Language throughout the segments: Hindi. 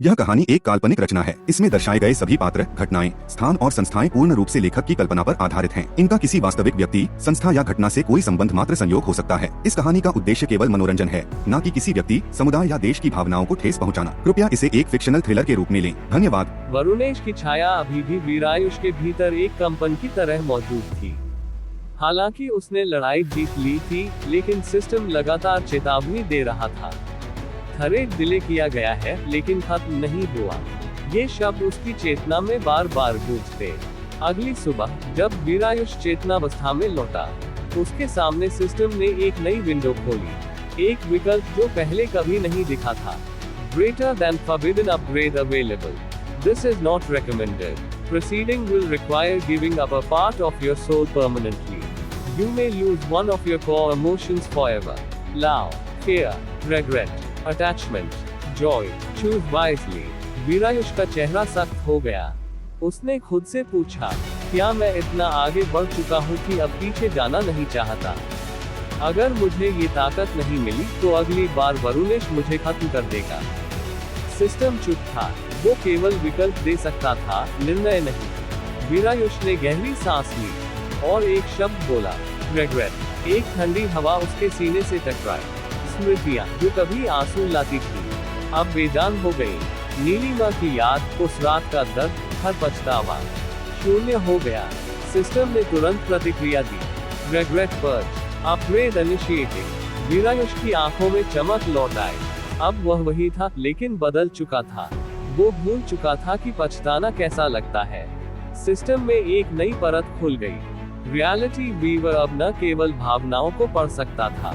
यह कहानी एक काल्पनिक रचना है। इसमें दर्शाए गए सभी पात्र, घटनाएं, स्थान और संस्थाएं पूर्ण रूप से लेखक की कल्पना पर आधारित हैं। इनका किसी वास्तविक व्यक्ति, संस्था या घटना से कोई संबंध मात्र संयोग हो सकता है। इस कहानी का उद्देश्य केवल मनोरंजन है, न कि किसी व्यक्ति, समुदाय या देश की भावनाओं को ठेस पहुंचाना। कृपया इसे एक फिक्शनल थ्रिलर के रूप में लें। धन्यवाद। वरुणेश की छाया अभी भी वीरायुष के भीतर एक कंपन की तरह मौजूद थी। हालांकि उसने लड़ाई जीत ली थी, लेकिन सिस्टम लगातार चेतावनी दे रहा था। थ्रेड डिले किया गया है, लेकिन खत्म नहीं हुआ। ये शब्द उसकी चेतना में बार बार गूंजते। अगली सुबह जब वीरायुष चेतनावस्था में लौटा, उसके सामने सिस्टम ने एक नई विंडो खोली। एक विकल्प जो पहले कभी नहीं दिखा था। Greater than forbidden upgrade available. This is not recommended. Proceeding will require giving up a part of your soul permanently. You may lose one of your core emotions forever. Love, fear, regret, attachment, joy. Choose wisely. वीरायुष का चेहरा सख्त हो गया। उसने खुद से पूछा, क्या मैं इतना आगे बढ़ चुका हूँ कि अब पीछे जाना नहीं चाहता? अगर मुझे ये ताकत नहीं मिली, तो अगली बार वरुणेश मुझे खत्म कर देगा। सिस्टम चुप था। वो केवल विकल्प दे सकता था, निर्णय नहीं। वीरायुष ने गहरी सांस ली और एक शब्द बोला, रिग्रेट। एक ठंडी हवा उसके सीने से टकराई। स्मृतियां जो कभी आंसू लाती थी, अब बेजान हो गई। नीलिमा की याद, उस रात का दर्द, हर पछतावा शून्य हो गया। सिस्टम ने तुरंत प्रतिक्रिया दी, रिग्रेट पर्ज, अपग्रेड इनिशिएटिंग। वीरायुष की आंखों में चमक लौट आई। अब वह वही था, लेकिन बदल चुका था। वो भूल चुका था कि पछताना कैसा लगता है। सिस्टम में एक नई परत खुल गई। रियलिटी वीवर अब न केवल भावनाओं को पढ़ सकता था,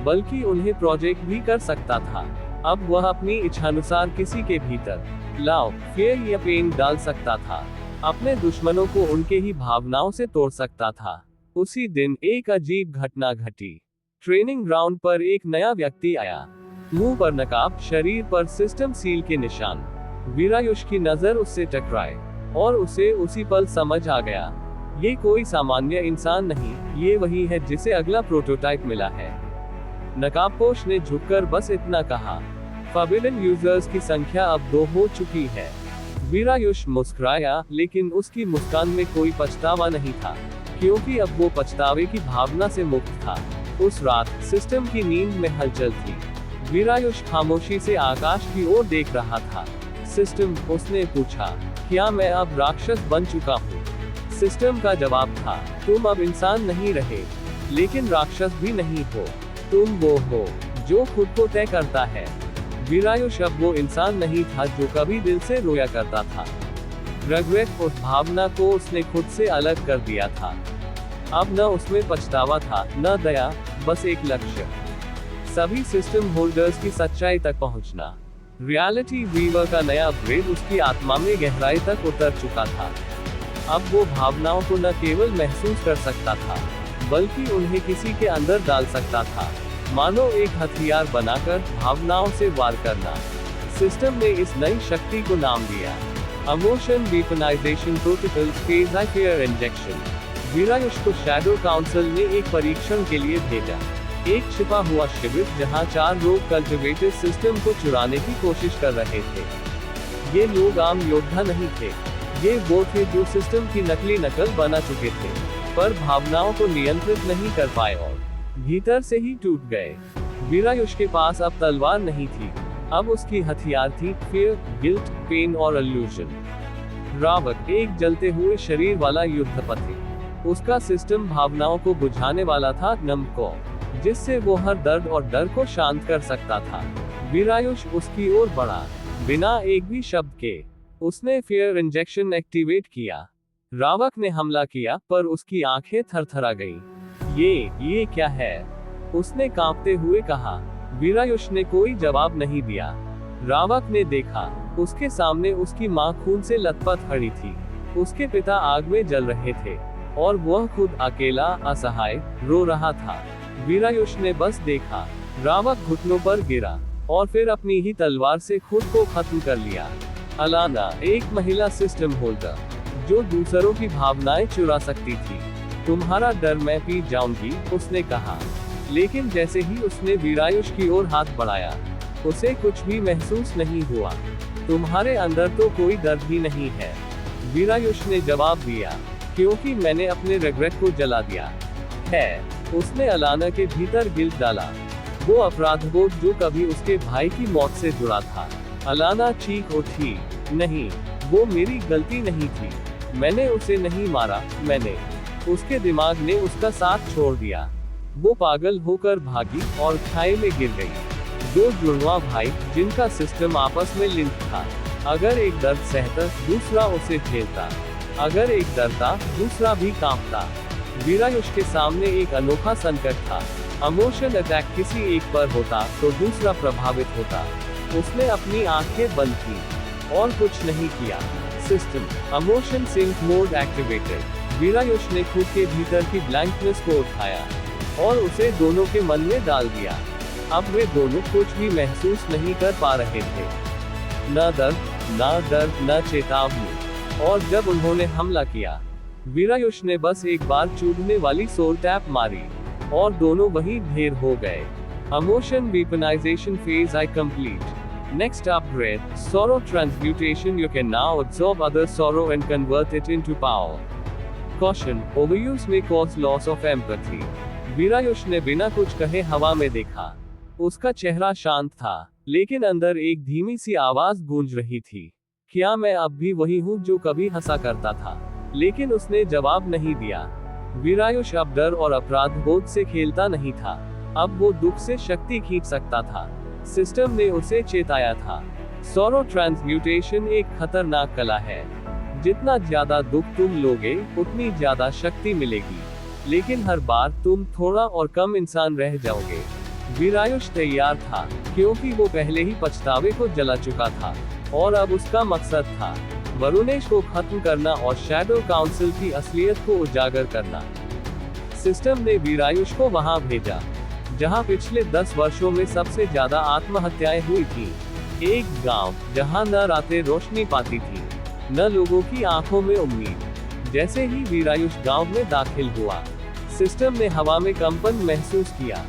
बल्कि उन्हें प्रोजेक्ट भी कर सकता था। अब वह अपनी इच्छानुसार किसी के भीतर लव, फियर या पेन डाल सकता था। अपने दुश्मनों को उनके ही भावनाओं से तोड़ सकता था। उसी दिन एक अजीब घटना घटी। ट्रेनिंग ग्राउंड पर एक नया व्यक्ति आया। मुंह पर नकाब, शरीर पर सिस्टम सील के निशान। वीरायुष की नजर उससे टकराए और उसे उसी पल समझ आ गया, ये कोई सामान्य इंसान नहीं, ये वही है जिसे अगला प्रोटोटाइप मिला है। नकाबपोश ने झुककर बस इतना कहा, फॉरबिडन यूजर्स की संख्या अब 2 हो चुकी है। वीरायुष मुस्कुराया, लेकिन उसकी मुस्कान में कोई पछतावा नहीं था, क्योंकि अब वो पछतावे की भावना से मुक्त था। उस रात सिस्टम की नींद में हलचल थी। वीरायुष खामोशी से आकाश की ओर देख रहा था। सिस्टम, उसने पूछा, क्या मैं अब राक्षस बन चुका हूँ? सिस्टम का जवाब था, तुम अब इंसान नहीं रहे, लेकिन राक्षस भी नहीं हो। तुम वो हो जो खुद को तय करता है। वीरायुष अब वो इंसान नहीं था जो कभी दिल से रोया करता था। रिग्रेट, उस भावना को उसने खुद से अलग कर दिया था। अब न उसमें पछतावा था, न दया, बस एक लक्ष्य। सभी सिस्टम होल्डर्स की सच्चाई तक पहुंचना। रियलिटी वीवर का नया अपग्रेड उसकी आत्मा में गहराई तक उतर चुका था। अब वो भावनाओं को न केवल महसूस कर सकता था, बल्कि उन्हें किसी के अंदर डाल सकता था, मानो एक हथियार बनाकर भावनाओं से वार करना। सिस्टम ने इस नई शक्ति को नाम दिया, emotion weaponization protocol phase fear injection. Virayush को शैडो काउंसिल ने एक परीक्षण के लिए भेजा। एक छिपा हुआ शिविर जहां 4 लोग कल्टिवेटेड सिस्टम को चुराने की कोशिश कर रहे थे। ये लोग आम योद्धा नहीं थे, ये वो थे जो सिस्टम की नकली नकल बना चुके थे, पर भावनाओं को नियंत्रित नहीं कर पाए और भीतर से ही टूट गए। वीरायुष के पास अब तलवार नहीं थी, अब उसकी हथियार थी फियर, गिल्ट, पेन और इल्यूजन। रावक एक जलते हुए शरीर वाला युद्धपति। उसका सिस्टम भावनाओं को बुझाने वाला था, नमको, जिससे वो हर दर्द और डर को शांत कर सकता था। वीरायुष उसकी ओर बढ़ा, बिना एक भी शब्द के। उसने फियर इंजेक्शन एक्टिवेट किया। रावक ने हमला किया, पर उसकी आंखें थरथरा गईं। ये क्या है? उसने कांपते हुए कहा। वीरायुष ने कोई जवाब नहीं दिया। रावक ने देखा, उसके सामने उसकी मां खून से लथपथ खड़ी थी। उसके पिता आग में जल रहे थे और वह खुद अकेला, असहाय, रो रहा था। वीरायुष ने बस देखा। रावक घुटनों पर गिरा और फिर अपनी ही तलवार से खुद को खत्म कर लिया। अलाना, एक महिला सिस्टम होल्डर, जो दूसरों की भावनाएं चुरा सकती थी। तुम्हारा डर मैं पी जाऊंगी, उसने कहा। लेकिन जैसे ही उसने वीरायुष की ओर हाथ बढ़ाया, उसे कुछ भी महसूस नहीं हुआ। तुम्हारे अंदर तो कोई दर्द ही नहीं है। वीरायुष ने जवाब दिया, क्योंकि मैंने अपने रिग्रेट को जला दिया है। उसने अलाना के भीतर गिल्ट डाला, वो अपराधबोध जो कभी उसके भाई की मौत से जुड़ा था। अलाना चीख उठी, नहीं, वो मेरी गलती नहीं थी, मैंने उसे नहीं मारा, मैंने। उसके दिमाग ने उसका साथ छोड़ दिया। वो पागल होकर भागी और खाई में गिर गई। दो जुड़वा भाई जिनका सिस्टम आपस में लिंक था। अगर एक दर्द सहता, दूसरा उसे झेलता। अगर एक डरता, दूसरा भी कांपता। वीरायुष के सामने एक अनोखा संकट था। इमोशन अटैक किसी एक पर होता तो दूसरा प्रभावित होता। उसने अपनी आंखें बंद की और कुछ नहीं किया। System emotion sync mode activated. Virayush ने खुद के भीतर की ब्लैंकनेस को उठाया और उसे दोनों के मन में डाल दिया। अब वे दोनों कुछ भी महसूस नहीं कर पा रहे थे, न दर्द, न चेतावनी। और जब उन्होंने हमला किया, वीरायुष ने बस एक बार चूभने वाली सोल टैप मारी और दोनों वही ढेर हो गए। Emotion weaponisation phase I complete. Next upgrade, sorrow transmutation. You can now absorb other sorrow and convert it into power. Caution, overuse may cause loss of empathy. वीरायुष ने बिना कुछ कहे हवा में देखा। उसका चेहरा शांत था, लेकिन अंदर एक धीमी सी आवाज गूंज रही थी। क्या मैं अब भी वही हूँ जो कभी हंसा करता था? लेकिन उसने जवाब नहीं दिया। वीरायुष अब डर और अपराध बोध से खेलता नहीं था, अब वो दुख से शक्ति खींच सकता था। सिस्टम ने उसे चेताया था, सॉरो ट्रांसम्यूटेशन एक खतरनाक कला है। जितना ज्यादा दुख तुम लोगे, उतनी ज्यादा शक्ति मिलेगी, लेकिन हर बार तुम थोड़ा और कम इंसान रह जाओगे। वीरायुष तैयार था, क्योंकि वो पहले ही पछतावे को जला चुका था, और अब उसका मकसद था वरुणेश को खत्म करना और शैडो काउंसिल की असलियत को उजागर करना। सिस्टम ने वीरायुष को वहां भेजा जहां पिछले 10 वर्षों में सबसे ज्यादा आत्महत्याएं हुई थी। एक गांव जहां न रातें रोशनी पाती थी, न लोगों की आंखों में उम्मीद। जैसे ही वीरायुष गांव में दाखिल हुआ, सिस्टम ने हवा में कंपन महसूस किया।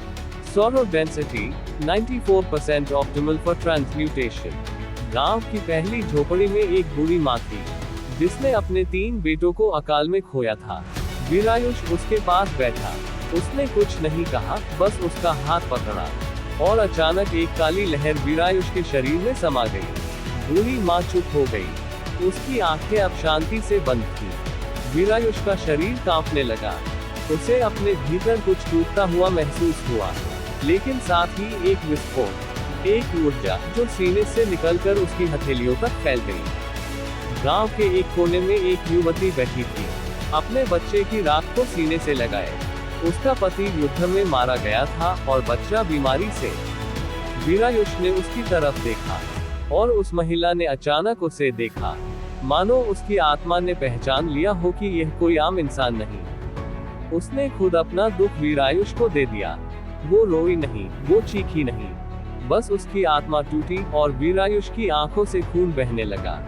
Sorrow density 94% optimal for transmutation. गांव की पहली झोपड़ी में एक बूढ़ी माँ थी, जिसने अपने 3 बेटों को अकाल में खोया था। वीरायुष उसके पास बैठा। उसने कुछ नहीं कहा, बस उसका हाथ पकड़ा, और अचानक एक काली लहर वीरायुष के शरीर में समा गई। बूढ़ी माँ चुप हो गई, उसकी आंखें अब शांति से बंद थी। वीरायुष का शरीर कांपने लगा। उसे अपने भीतर कुछ टूटता हुआ महसूस हुआ, लेकिन साथ ही एक विस्फोट, एक ऊर्जा जो सीने से निकलकर उसकी हथेलियों तक फैल गई। गांव के एक कोने में एक युवती बैठी थी, अपने बच्चे की राख को सीने से लगाए। उसका पति युद्ध में मारा गया था और बच्चा बीमारी से। वीरायुष ने उसकी तरफ देखा, और उस महिला ने अचानक उसे देखा, मानो उसकी आत्मा ने पहचान लिया हो कि यह कोई आम इंसान नहीं। उसने खुद अपना दुख वीरायुष को दे दिया। वो रोई नहीं, वो चीखी नहीं, बस उसकी आत्मा टूटी और वीरायुष की आंखों से खून बहने लगा।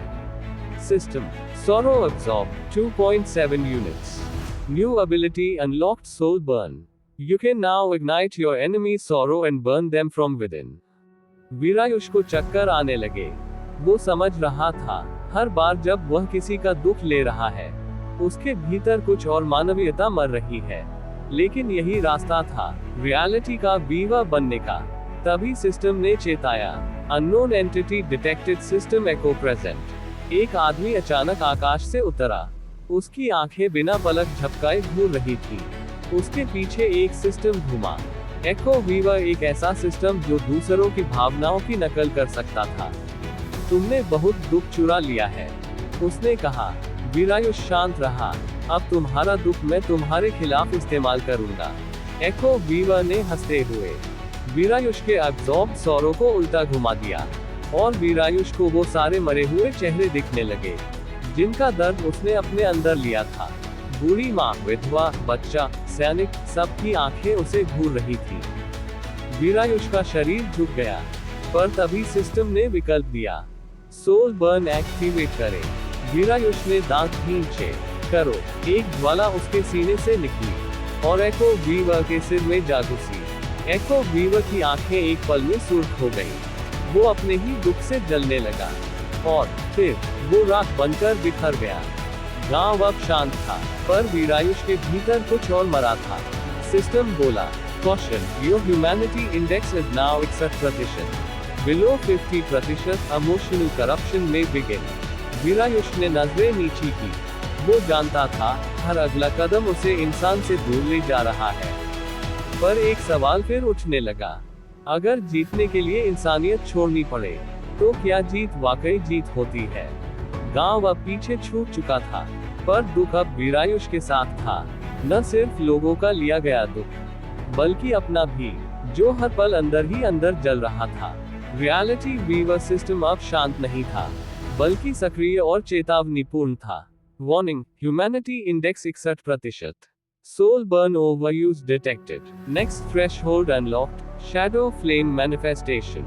System sorrow absorb 2.7 units. New ability unlocked, Soul Burn. You can now ignite your enemy's sorrow and burn them from within. वीरायुष को चक्कर आने लगे। वो समझ रहा था, हर बार जब वह किसी का दुख ले रहा है, उसके भीतर कुछ और मानवीयता मर रही है। लेकिन यही रास्ता था रियलिटी का बीवा बनने का। तभी सिस्टम ने चेताया, अननोन एंटिटी डिटेक्टेड, सिस्टम एको प्रेजेंट। एक आदमी अचानक आकाश से उतरा। उसकी आंखें बिना पलक झपकाए घूर रही थी। उसके पीछे एक सिस्टम घूमा। एको वीवा, एक ऐसा सिस्टम जो दूसरों की भावनाओं की नकल कर सकता था। तुमने बहुत दुख चुरा लिया है, उसने कहा। वीरायुष शांत रहा। अब तुम्हारा दुख मैं तुम्हारे खिलाफ इस्तेमाल करूंगा। एको वीवा ने हंसते हुए वीरायुष के अब्सॉर्ब सौरों को उल्टा घुमा दिया, और वीरायुष को वो सारे मरे हुए चेहरे दिखने लगे जिनका दर्द उसने अपने अंदर लिया था। बूढ़ी माँ, विधवा, बच्चा, सैनिक, सबकी आंखें उसे घूर रही थी। वीरायुष का शरीर झुक गया, पर तभी सिस्टम ने विकल्प दिया, सोल बर्न एक्टिवेट करें। वीरायुष ने दांत खींचे। करो। एक ज्वाला उसके सीने से निकली और एको वीवा के सिर में जा घुसी। एको वीवा की आंखें एक पल में सुर्ख हो गईं। वो अपने ही दुख से जलने लगा। और फिर वो राख बनकर बिखर गया। गांव अब शांत था, पर वीरायुष के भीतर कुछ और मरा था। सिस्टम बोला, caution, your humanity index is now 61%। Below 50%, emotional corruption में बिगिन। वीरायुष ने नजरें नीची की। वो जानता था, हर अगला कदम उसे इंसान से दूर ले जा रहा है। पर एक सवाल फिर उठने लगा, अगर जीतने के लिए इंसानियत छोड़नी पड़े, तो क्या जीत वाकई जीत होती है? गांव अब पीछे छूट चुका था, पर दुख अब वीरायुष के साथ था। न सिर्फ लोगों का लिया गया दुख, बल्कि अपना भी, जो हर पल अंदर ही अंदर जल रहा था। रियलिटी वीवर सिस्टम अब शांत नहीं था, बल्कि सक्रिय और चेतावनीपूर्ण था। Warning, humanity index 61%। Soul burn overuse detected. Next threshold unlocked. Shadow flame manifestation.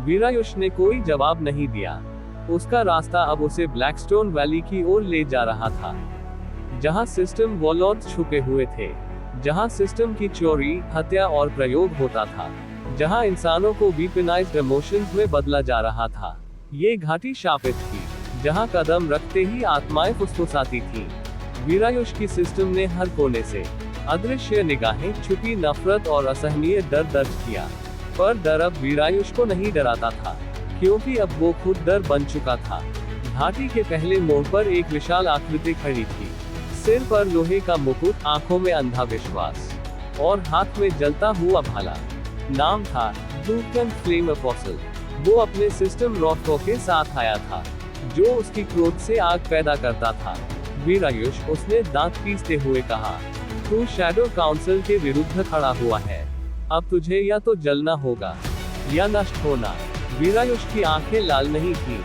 Virayush ने कोई जवाब नहीं दिया। उसका रास्ता अब उसे ब्लैकस्टोन वैली की ओर ले जा रहा था, जहां सिस्टम वॉरलॉर्ड्स छुपे हुए थे, जहां सिस्टम की चोरी, हत्या और प्रयोग होता था, जहां इंसानों को वीपनाइज्ड इमोशंस में बदला जा रहा था। ये घाटी शापित थी, जहां कदम रखते ही आत्माएं फुसफुसाती थीं। वीरायुष की सिस्टम ने हर कोने से अदृश्य निगाहें, छुपी नफरत और असहनीय डर दर्ज किया। पर डर अब वीरायुष को नहीं डराता था, क्योंकि अब वो खुद डर बन चुका था। घाटी के पहले मोड़ पर एक विशाल आकृति खड़ी थी, सिर पर लोहे का मुकुट, आंखों में अंधा विश्वास और हाथ में जलता हुआ भाला। नाम था ब्रूकन फ्लेम अपोस्टल। वो अपने सिस्टम रॉको के साथ आया था, जो उसकी क्रोध से आग पैदा करता था। वीरायुष, उसने दांत पीसते हुए कहा, तू शैडो काउंसिल के विरुद्ध खड़ा हुआ है। अब तुझे या तो जलना होगा या नष्ट होना। वीरायुष की आंखें लाल नहीं थीं,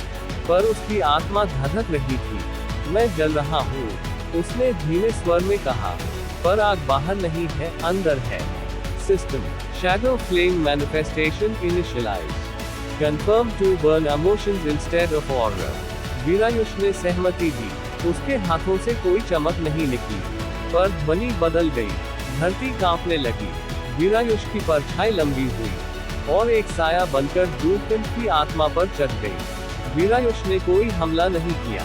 पर उसकी आत्मा धधक रही थी। मैं जल रहा हूँ, उसने धीमे स्वर में कहा, पर आग बाहर नहीं है, अंदर है। System shadow flame manifestation initialize. Confirm to burn emotions instead of order. Virayush ने सहमति दी। उसके हाथों से कोई चमक नहीं निकली, पर ध्वनि बदल गई। धरती कांपने लगी। वीरायुष की परछाई लंबी हुई और एक साया बनकर दूरकंठ की आत्मा पर चढ़ गई। वीरायुष ने कोई हमला नहीं किया,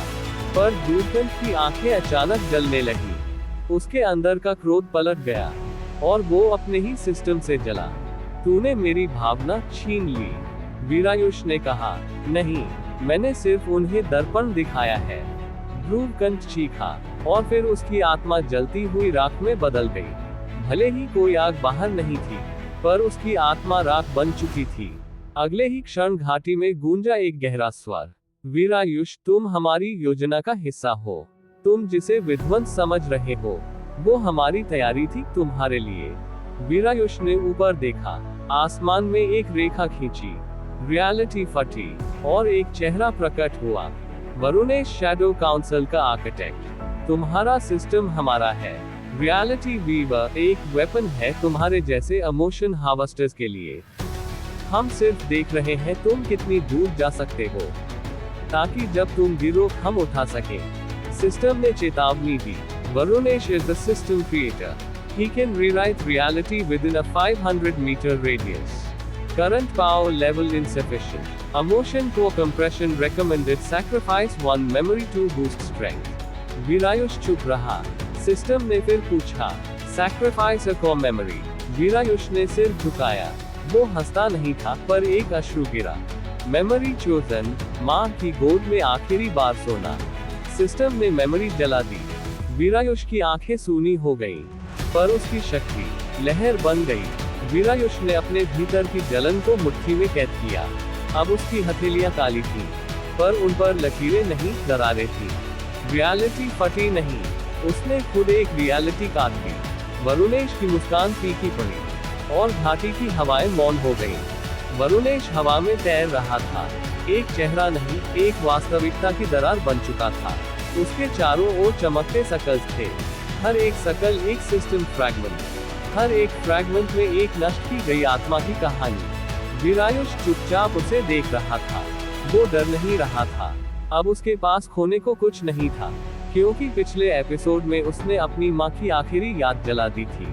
पर दूरकंठ की आंखें अचानक जलने लगी। उसके अंदर का क्रोध पलट गया और वो अपने ही सिस्टम से जला। तूने मेरी भावना छीन ली, वीरायुष ने कहा। नहीं, मैंने सिर्फ उन्हें दर्पण दिखाया है। ध्रुवकंठ चीखा और फिर उसकी आत्मा जलती हुई राख में बदल गई। भले ही कोई आग बाहर नहीं थी, पर उसकी आत्मा राख बन चुकी थी। अगले ही क्षण घाटी में गूंजा एक गहरा स्वर, वीरायुष, तुम हमारी योजना का हिस्सा हो। तुम जिसे विध्वंस समझ रहे हो, वो हमारी तैयारी थी तुम्हारे लिए। वीरायुष ने ऊपर देखा। आसमान में एक रेखा खींची, रियलिटी फटी और एक चेहरा प्रकट हुआ। वरुणेश, शैडो काउंसिल का आर्किटेक्ट। तुम्हारा सिस्टम हमारा है। रियलिटी वीवर एक वेपन है तुम्हारे जैसे इमोशन हार्वेस्टर्स के लिए। हम सिर्फ देख रहे हैं तुम कितनी दूर जा सकते हो, ताकि जब तुम गिरो हम उठा सके। सिस्टम ने चेतावनी दी। Varunesh is the system creator. He can rewrite reality within a 500-meter radius. Current power level insufficient. Emotion core compression recommended. Sacrifice one memory to boost strength. वीरायुष चुप रहा। सिस्टम ने फिर पूछा, Sacrifice a core memory. वीरायुष ने सिर झुकाया। वो हंसता नहीं था, पर एक अश्रु गिरा। मेमोरी चोजन, माँ की गोद में आखिरी बार सोना। सिस्टम ने मेमोरी जला दी। वीरायुष की आंखें सूनी हो गईं, पर उसकी शक्ति लहर बन गई। वीरायुष ने अपने भीतर की जलन को मुट्ठी में कैद किया। अब उसकी हथेलियां काली थीं, पर उन पर लकीरें नहीं, दरारें थीं। रियलिटी फटी नहीं, उसने खुद एक रियलिटी काट दी। वरुणेश की मुस्कान फीकी पड़ी और घाटी की हवाएं मौन हो गईं। वरुणेश हवा में तैर रहा था, एक चेहरा नहीं, एक वास्तविकता की दरार बन चुका था। उसके चारों ओर चमकते सकल्स थे, हर एक सकल एक सिस्टम फ्रैगमेंट, हर एक फ्रैगमेंट में एक नष्ट की गई आत्मा की कहानी। वीरायुष चुपचाप उसे देख रहा था। वो डर नहीं रहा था, अब उसके पास खोने को कुछ नहीं था, क्योंकि पिछले एपिसोड में उसने अपनी माँ की आखिरी याद जला दी थी।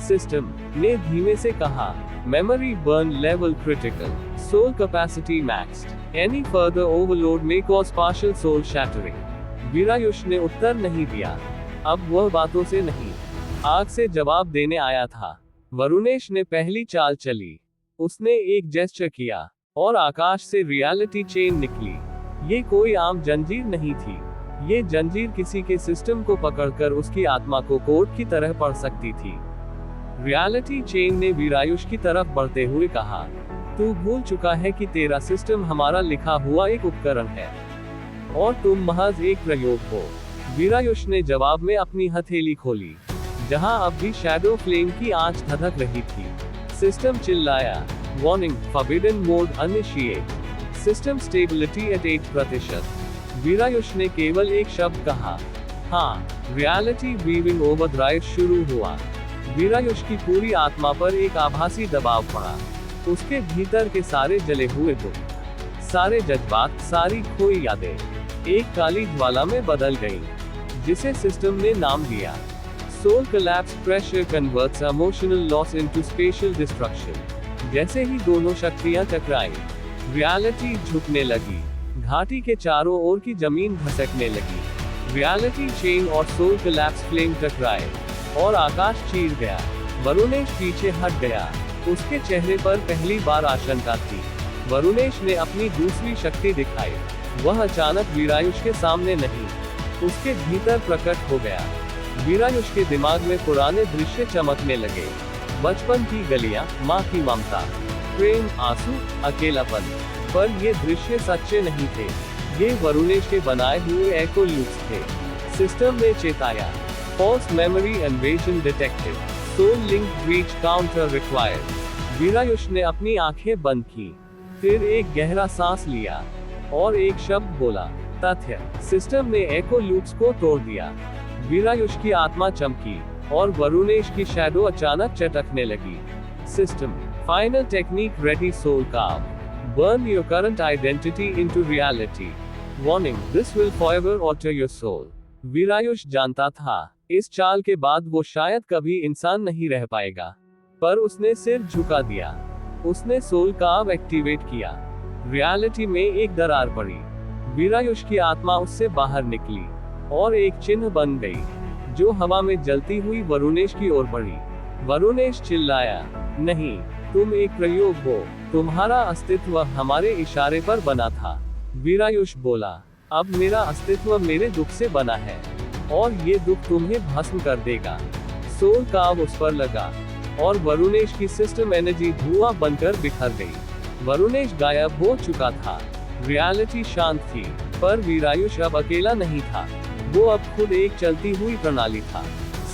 सिस्टम ने धीमे से कहा, memory burn level critical, soul capacity maxed, Any further overload may cause partial soul shattering. Virayush ने उत्तर नहीं दिया। अब वह बातों से नहीं, आग से जवाब देने आया था। वरुणेश ने पहली चाल चली। उसने एक जेस्चर किया और आकाश से रियलिटी चेन निकली। ये कोई आम जंजीर नहीं थी। ये जंजीर किसी के सिस्टम को पकड़कर उसकी आत्मा को कोर्ट की तरह पढ़ सकती थी। रियलिटी चेन ने वीरायुष की तरफ बढ़ते हुए कहा, तू भूल चुका है कि तेरा सिस्टम हमारा लिखा हुआ एक उपकरण है और तुम महज एक प्रयोग हो। वीरायुष ने जवाब में अपनी हथेली खोली, जहां अब भी शैडो फ्लेम की आंच धधक रही थी। सिस्टम चिल्लाया, warning, forbidden mode initiate, system stability at 8%। Virayush ने केवल एक शब्द कहा, हाँ। रियलिटी वीविंग ओवरड्राइव शुरू हुआ। वीरायुष की पूरी आत्मा पर एक आभासी दबाव पड़ा। उसके भीतर के सारे जले हुए दुख, सारे जज्बात, सारी खोई यादें एक काली ज्वाला में बदल गईं, जिसे सिस्टम ने नाम दिया soul collapse. Pressure converts emotional loss into special destruction. जैसे ही दोनों शक्तियां टकराई, रियलिटी झुकने लगी, घाटी के चारों ओर की जमीन धसकने लगी। रियलिटी चेन और सोल कोलैप्स फ्लेम टकराए और आकाश चीर गया। वरुणेश पीछे हट गया। उसके चेहरे पर पहली बार आशंका थी। वरुणेश ने अपनी दूसरी शक्ति दिखाई। वह अचानक वीरायुष के सामने नहीं, उसके भीतर प्रकट हो गया। वीरायुष के दिमाग में पुराने दृश्य चमकने लगे। बचपन की गलियां, माँ की ममता, प्रेम, आंसू, अकेलापन। पर ये दृश्य सच्चे नहीं थे। ये वरुणेश के बनाए हुए एको लूप्स थे। सिस्टम ने चेताया, false memory invasion detected, soul link breach counter required. Virayush ने अपनी आंखें बंद की, फिर एक गहरा सांस लिया और एक शब्द बोला, तथ्य। सिस्टम ने एको लूप्स को तोड़ दिया। वीरायुष की आत्मा चमकी और वरुणेश की शैडो अचानक चटकने लगी। System, final technique ready, soul carve, burn your current identity into reality, warning, this will forever alter your soul. Virayush जानता था, इस चाल के बाद वो शायद कभी इंसान नहीं रह पाएगा, पर उसने सिर झुका दिया। उसने सोल कार्व एक्टिवेट किया। रियलिटी में एक दरार पड़ी। वीरायुष की आत्मा उससे बाहर निकली और एक चिन्ह बन गई, जो हवा में जलती हुई वरुणेश की ओर बढ़ी। वरुणेश चिल्लाया, नहीं, तुम एक प्रयोग हो। तुम्हारा अस्तित्व हमारे इशारे पर बना था। वीरायुष बोला, अब मेरा अस्तित्व मेरे दुख से बना है और ये दुख तुम्हें भस्म कर देगा। सोल कार्व उस पर लगा और वरुणेश की सिस्टम एनर्जी धुआं बनकर बिखर गई। वरुणेश गायब हो चुका था। रियलिटी शांत थी, पर वीरायुष अब अकेला नहीं था। वो अब खुद एक चलती हुई प्रणाली था।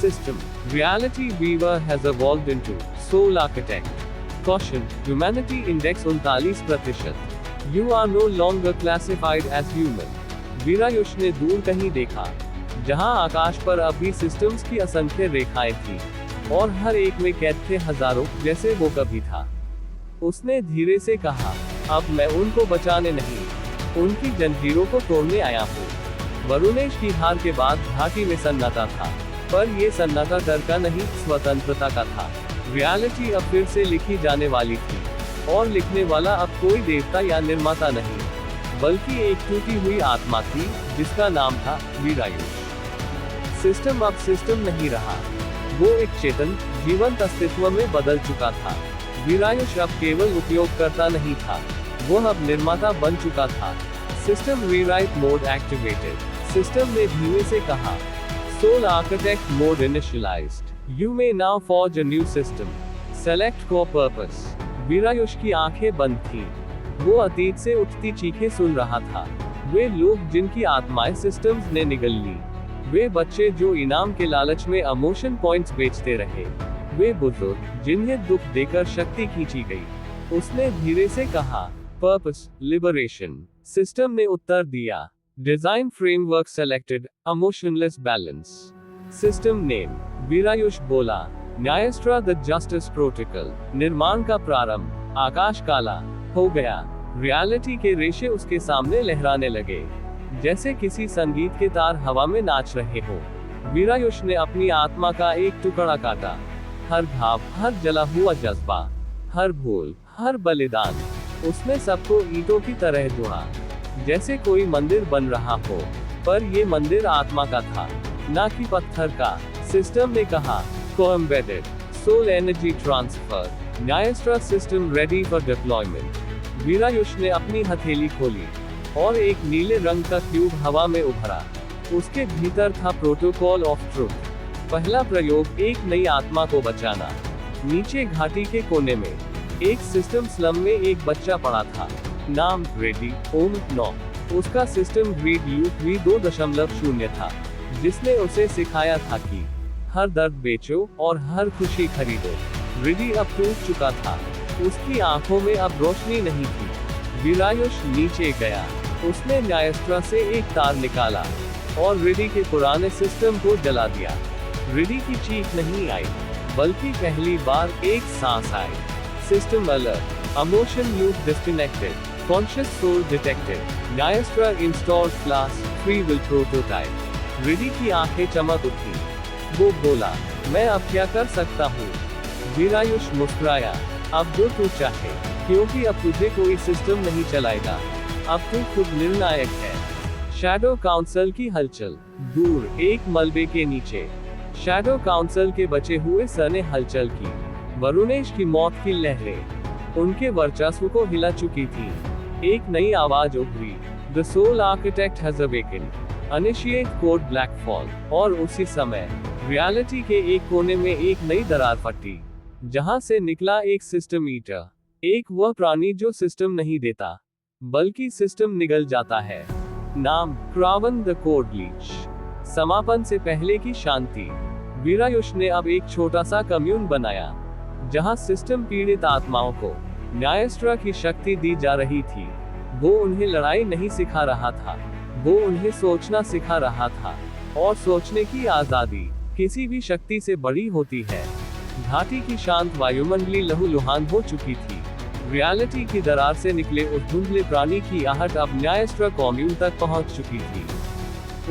System, reality weaver has evolved into soul architect. Caution, humanity index 39%। You are no longer classified as human. Virayush ने दूर कहीं देखा, जहां आकाश पर अब भी सिस्टम्स की असंख्य रेखाएं थी और हर एक में कैद थे हजारों, जैसे वो कभी था। उसने धीरे से कहा, अब मैं उनको बचाने नहीं, उनकी जंजीरों को तोड़ने आया हूँ। वरुणेश की हार के बाद घाटी में सन्नाटा था, पर यह सन्नाटा डर का नहीं, स्वतंत्रता का था। रियलिटी अब फिर से लिखी जाने वाली थी और लिखने वाला अब कोई देवता या निर्माता नहीं, बल्कि एक टूटी हुई आत्मा थी, जिसका नाम था वीरायुष। सिस्टम अब सिस्टम नहीं रहा। वो एक चेतन, जीवंत अस्तित्व में बदल चुका था। वीरायुष अब केवल उपयोगकर्ता नहीं था, वो अब निर्माता बन चुका था। System rewrite mode activated. System ने धीमे से कहा, soul architect mode initialized. You may now forge a new system. Select core purpose. Virayush की आंखें बंद थीं। वो अतीत से उठती चीखें सुन रहा था। वे लोग जिनकी आत्माएं सिस्टम्स ने निगल ली। वे बच्चे जो इनाम के लालच में इमोशन पॉइंट्स बेचते रहे। वे बुजुर्ग जिन्हें दुख देकर शक्ति खींची गई। उसने धीरे से कहा, पर्पस, लिबरेशन। सिस्टम ने उत्तर दिया, design framework selected, emotionless balance. System name, Virayush बोला, न्यायस्ट्रा द जस्टिस प्रोटोकॉल। निर्माण का प्रारंभ। आकाश काला हो गया। रियलिटी के रेशे उसके सामने लहराने लगे, जैसे किसी संगीत के तार हवा में नाच रहे हो। वीरायुष ने अपनी आत्मा का एक टुकड़ा काटा। हर भाव, हर जला हुआ जज्बा, हर भूल, हर बलिदान, उसने सबको ईंटों की तरह जोड़ा, जैसे कोई मंदिर बन रहा हो, पर ये मंदिर आत्मा का था, ना कि पत्थर का। सिस्टम ने कहा, co embedded soul energy transfer, Nyayastra system ready for deployment. Virayush ने अपनी हथेली खोली और एक नीले रंग का क्यूब हवा में उभरा। उसके भीतर था प्रोटोकॉल ऑफ ट्रुथ। पहला प्रयोग, एक नई आत्मा को बचाना। नीचे घाटी के कोने में एक सिस्टम स्लम में एक बच्चा पड़ा था। नाम रेडी ओम 9। उसका सिस्टम ग्रीड UV 2.0 था, जिसने उसे सिखाया था कि हर दर्द बेचो और हर खुशी खरीदो। रेडी अब टूट चुका था, उसकी आंखों में अब रोशनी नहीं थी। वीरायुष नीचे गया, उसने न्यायस्ट्रा से एक तार निकाला और रेडी के पुराने सिस्टम को जला दिया। रेडी की चीख नहीं आई, बल्कि पहली बार एक सांस आई। System alert, emotion loop disconnected, conscious soul detected, Nyayastra installed class free will prototype. Ready की आंखें चमक उठी। वो बोला, मैं अब क्या कर सकता हूँ? वीरायुष मुस्कुराया, अब जो तू चाहे, क्योंकि अब तुझे कोई सिस्टम नहीं चलाएगा, अब तू खुद निर्णायक है। शैडो काउंसिल की हलचल। दूर एक मलबे के नीचे शैडो काउंसिल के बचे हुए सर ने हलचल की। वरुणेश की मौत की लहरें उनके वर्चस्व को हिला चुकी थी। एक नई आवाज उभरी, the soul architect has awakened, initiate code blackfall. और उसी समय रियलिटी के एक कोने में एक नई दरार फटी, जहां से निकला एक सिस्टम ईटर। एक वह प्राणी जो सिस्टम नहीं देता, बल्कि सिस्टम निगल जाता है। नाम, क्रावन द कोड लीच। समापन से पहले की शांति। वीरायुष ने अब एक छोटा सा कम्यून बनाया, जहां सिस्टम पीड़ित आत्माओं को न्यायस्ट्रा की शक्ति दी जा रही थी। वो उन्हें लड़ाई नहीं सिखा रहा था, वो उन्हें सोचना सिखा रहा था, और सोचने की आजादी किसी भी शक्ति से बड़ी होती है। घाटी की शांत वायुमंडली लहूलुहान हो चुकी थी। रियलिटी की दरार से निकले उस धुंधले प्राणी की आहट अब न्यायस्ट्रा कॉम्यून तक पहुंच चुकी थी।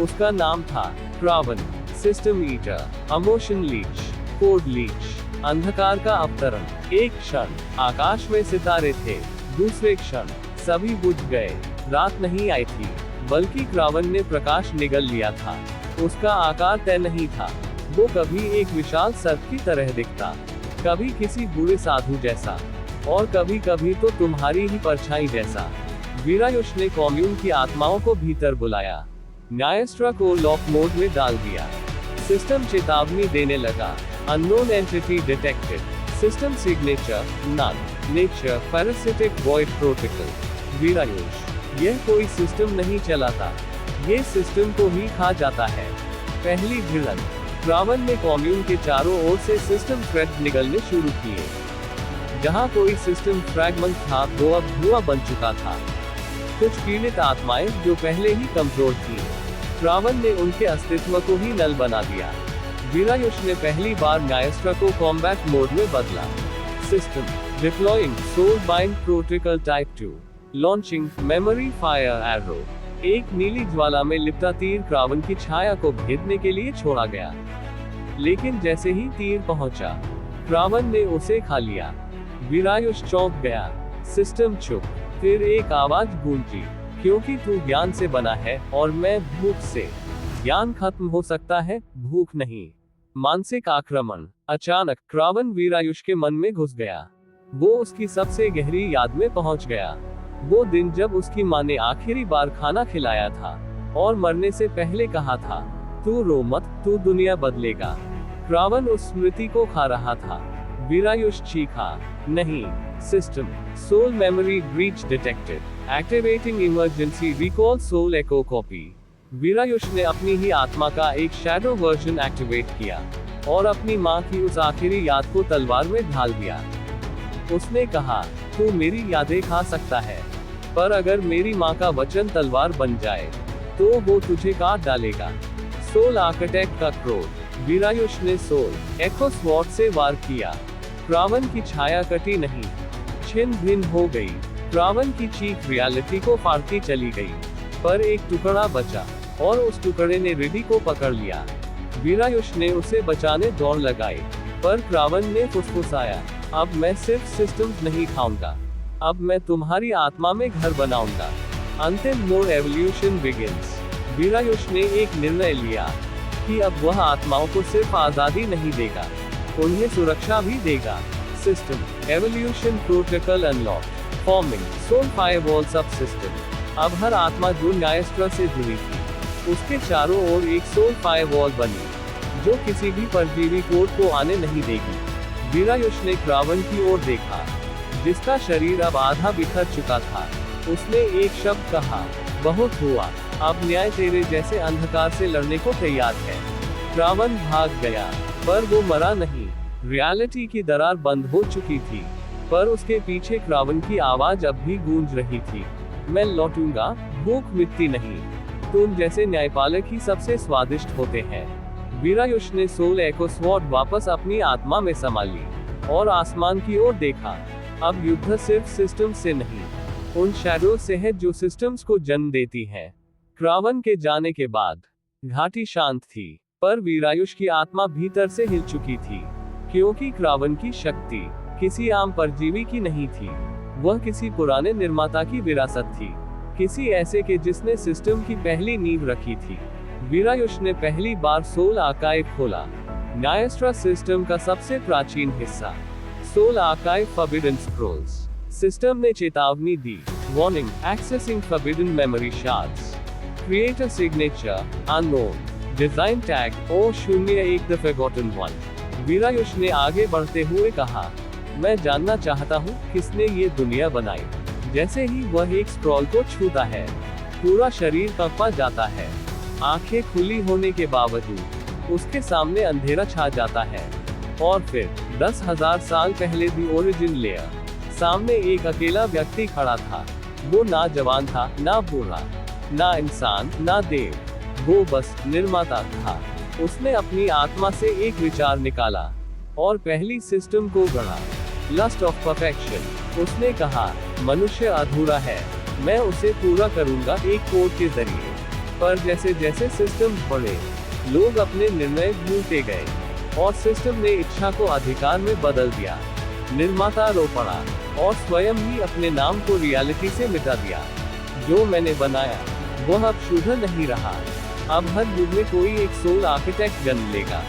उसका नाम था क्रावन, system eater, emotion leech, code leech. अंधकार का अवतरण। एक क्षण आकाश में सितारे थे, दूसरे क्षण सभी बुझ गए। रात नहीं आई थी, बल्कि क्रावन ने प्रकाश निगल लिया था। उसका आकार तय नहीं था, वो कभी एक विशाल सर्प की तरह दिखता, कभी किसी बूढ़े साधु जैसा, और कभी कभी तो तुम्हारी ही परछाई जैसा। वीरायुष ने कॉम्यून की आत्माओं को भीतर बुलाया, न्यायस्ट्रा को लॉक मोड में डाल दिया। सिस्टम चेतावनी देने लगा, unknown entity detected, system signature none, nature parasitic void protocol. Veerayush, यह कोई सिस्टम नहीं चलाता, ये सिस्टम को ही खा जाता है। पहली भिड़न। क्रावन ने कॉम्यून के चारों ओर से सिस्टम थ्रेड निगलने शुरू किए। जहां कोई सिस्टम फ्रैगमेंट था, वो अब धुआं बन चुका था। कुछ पीड़ित आत्माएं जो पहले ही कमजोर थी, क्रावन ने उनके अस्तित्व को ही नल बना दिया। वीरायुष ने पहली बार न्यायस्ट्रा को कॉम्बैट मोड में बदला। System deploying soul bind protocol type 2, launching memory fire arrow. एक नीली ज्वाला में लिपटा तीर क्रावन की छाया को भेदने के लिए छोड़ा गया, लेकिन जैसे ही तीर पहुंचा, क्रावन ने उसे खा लिया। वीरायुष चौंक गया। सिस्टम चुप। फिर एक आवाज गूंजी, क्योंकि तू ज्ञान से बना है और मैं भूख से। ज्ञान खत्म हो सकता है, भूख नहीं। मानसिक आक्रमण। अचानक क्रावन वीरायुष के मन में घुस गया। वो उसकी सबसे गहरी याद में पहुंच गया। वो दिन जब उसकी माँ ने आखिरी बार खाना खिलाया था और मरने से पहले कहा था, तू रो मत, तू दुनिया बदलेगा। क्रावन उस स्मृति को खा रहा था। वीरायुष चीखा, नहीं। System soul memory breach detected, activating emergency recall soul echo copy. Veerayush ने अपनी ही आत्मा का एक शैडो वर्जन एक्टिवेट किया और अपनी माँ की उस आखिरी याद को तलवार में ढाल दिया। उसने कहा, तू मेरी यादें खा सकता है, पर अगर मेरी माँ का वचन तलवार बन जाए, तो वो तुझे काट डालेगा। सोल आर्किटेक्ट का क्रोध। वीरायुष ने सोल एको स्वॉर्ड से वार किया। क्रावन की छाया कटी नहीं, छिन्न भिन्न हो गई। क्रावन की चीख रियलिटी को फाड़ती चली गई, पर एक टुकड़ा बचा, और उस टुकड़े ने रेडी को पकड़ लिया। वीरायुष ने उसे बचाने दौड़ लगाई, पर क्रावन ने फुसफुसाया, अब मैं सिर्फ सिस्टम्स नहीं खाऊंगा, अब मैं तुम्हारी आत्मा में घर बनाऊंगा। अंतिम मोड़ एवोल्यूशन बिगिंस। वीरायुष ने एक निर्णय लिया कि अब वह आत्माओं को सिर्फ आजादी नहीं देगा, उन्हें सुरक्षा भी देगा। System evolution protocol unlock. Forming soul firewall subsystem. अब हर आत्मा जो न्यायस्त्र से जुड़ी थी, उसके चारों ओर एक सोल फायरवॉल बनी, जो किसी भी परजीवी कोड को आने नहीं देगी। वीरायुष ने क्रावन की ओर देखा, जिसका शरीर अब आधा बिखर चुका था। उसने एक शब्द कहा, बहुत हुआ, अब न्याय तेरे जैसे अंधकार से लड़ने को तैयार है। क्रावन भाग गया, पर वो मरा नहीं। रियलिटी की दरार बंद हो चुकी थी, पर उसके पीछे क्रावन की आवाज अब भी गूंज रही थी। मैं लौटूंगा, भूख मिटती नहीं, तुम जैसे न्यायपालक ही सबसे स्वादिष्ट होते हैं। वीरायुष ने सोल एको स्वॉर्ड वापस अपनी आत्मा में संभाली और आसमान की ओर देखा। अब युद्ध सिर्फ सिस्टम से नहीं, उन शैडो से है जो सिस्टम्स को जन्म देती हैं। क्रावन के जाने के बाद घाटी शांत थी, पर वीरायुष की आत्मा भीतर से हिल चुकी थी, क्योंकि क्रावन की शक्ति किसी आम परजीवी की नहीं थी। वह किसी पुराने निर्माता की विरासत थी, किसी ऐसे के जिसने सिस्टम की पहली नींव रखी थी। वीरायुष ने पहली बार सोल आर्काइव खोला, न्यायस्त्र सिस्टम का सबसे प्राचीन हिस्सा। Soul archive forbidden scrolls. System ने चेतावनी दी, warning, accessing forbidden memory shards, creator signature unknown, design tag O01 the forgotten one. Veerayush ने आगे बढ़ते हुए कहा, मैं जानना चाहता हूँ किसने ये दुनिया बनाई। जैसे ही वह एक स्क्रॉल को छूता है, पूरा शरीर कंपा जाता है। आंखें खुली होने के बावजूद उसके सामने अंधेरा छा जाता है। और फिर 10,000 साल पहले दी ओरिजिन लेयर सामने एक अकेला व्यक्ति खड़ा था। वो ना जवान था, ना बूढ़ा, ना इंसान, ना देव, वो बस निर्माता था। उसने अपनी आत्मा से एक विचार निकाला और पहली सिस्टम को गढ़ा, लस्ट ऑफ परफेक्शन। उसने कहा, मनुष्य अधूरा है, मैं उसे पूरा करूंगा एक कोड के जरिए। पर जैसे जैसे सिस्टम बढ़े, लोग अपने निर्णय भूलते गए और सिस्टम ने इच्छा को अधिकार में बदल दिया। निर्माता रो पड़ा और स्वयं ही अपने नाम को रियलिटी से मिटा दिया। जो मैंने बनाया वह अब शुद्ध नहीं रहा। अब हर युग में कोई एक सोल आर्किटेक्ट जन्म लेगा,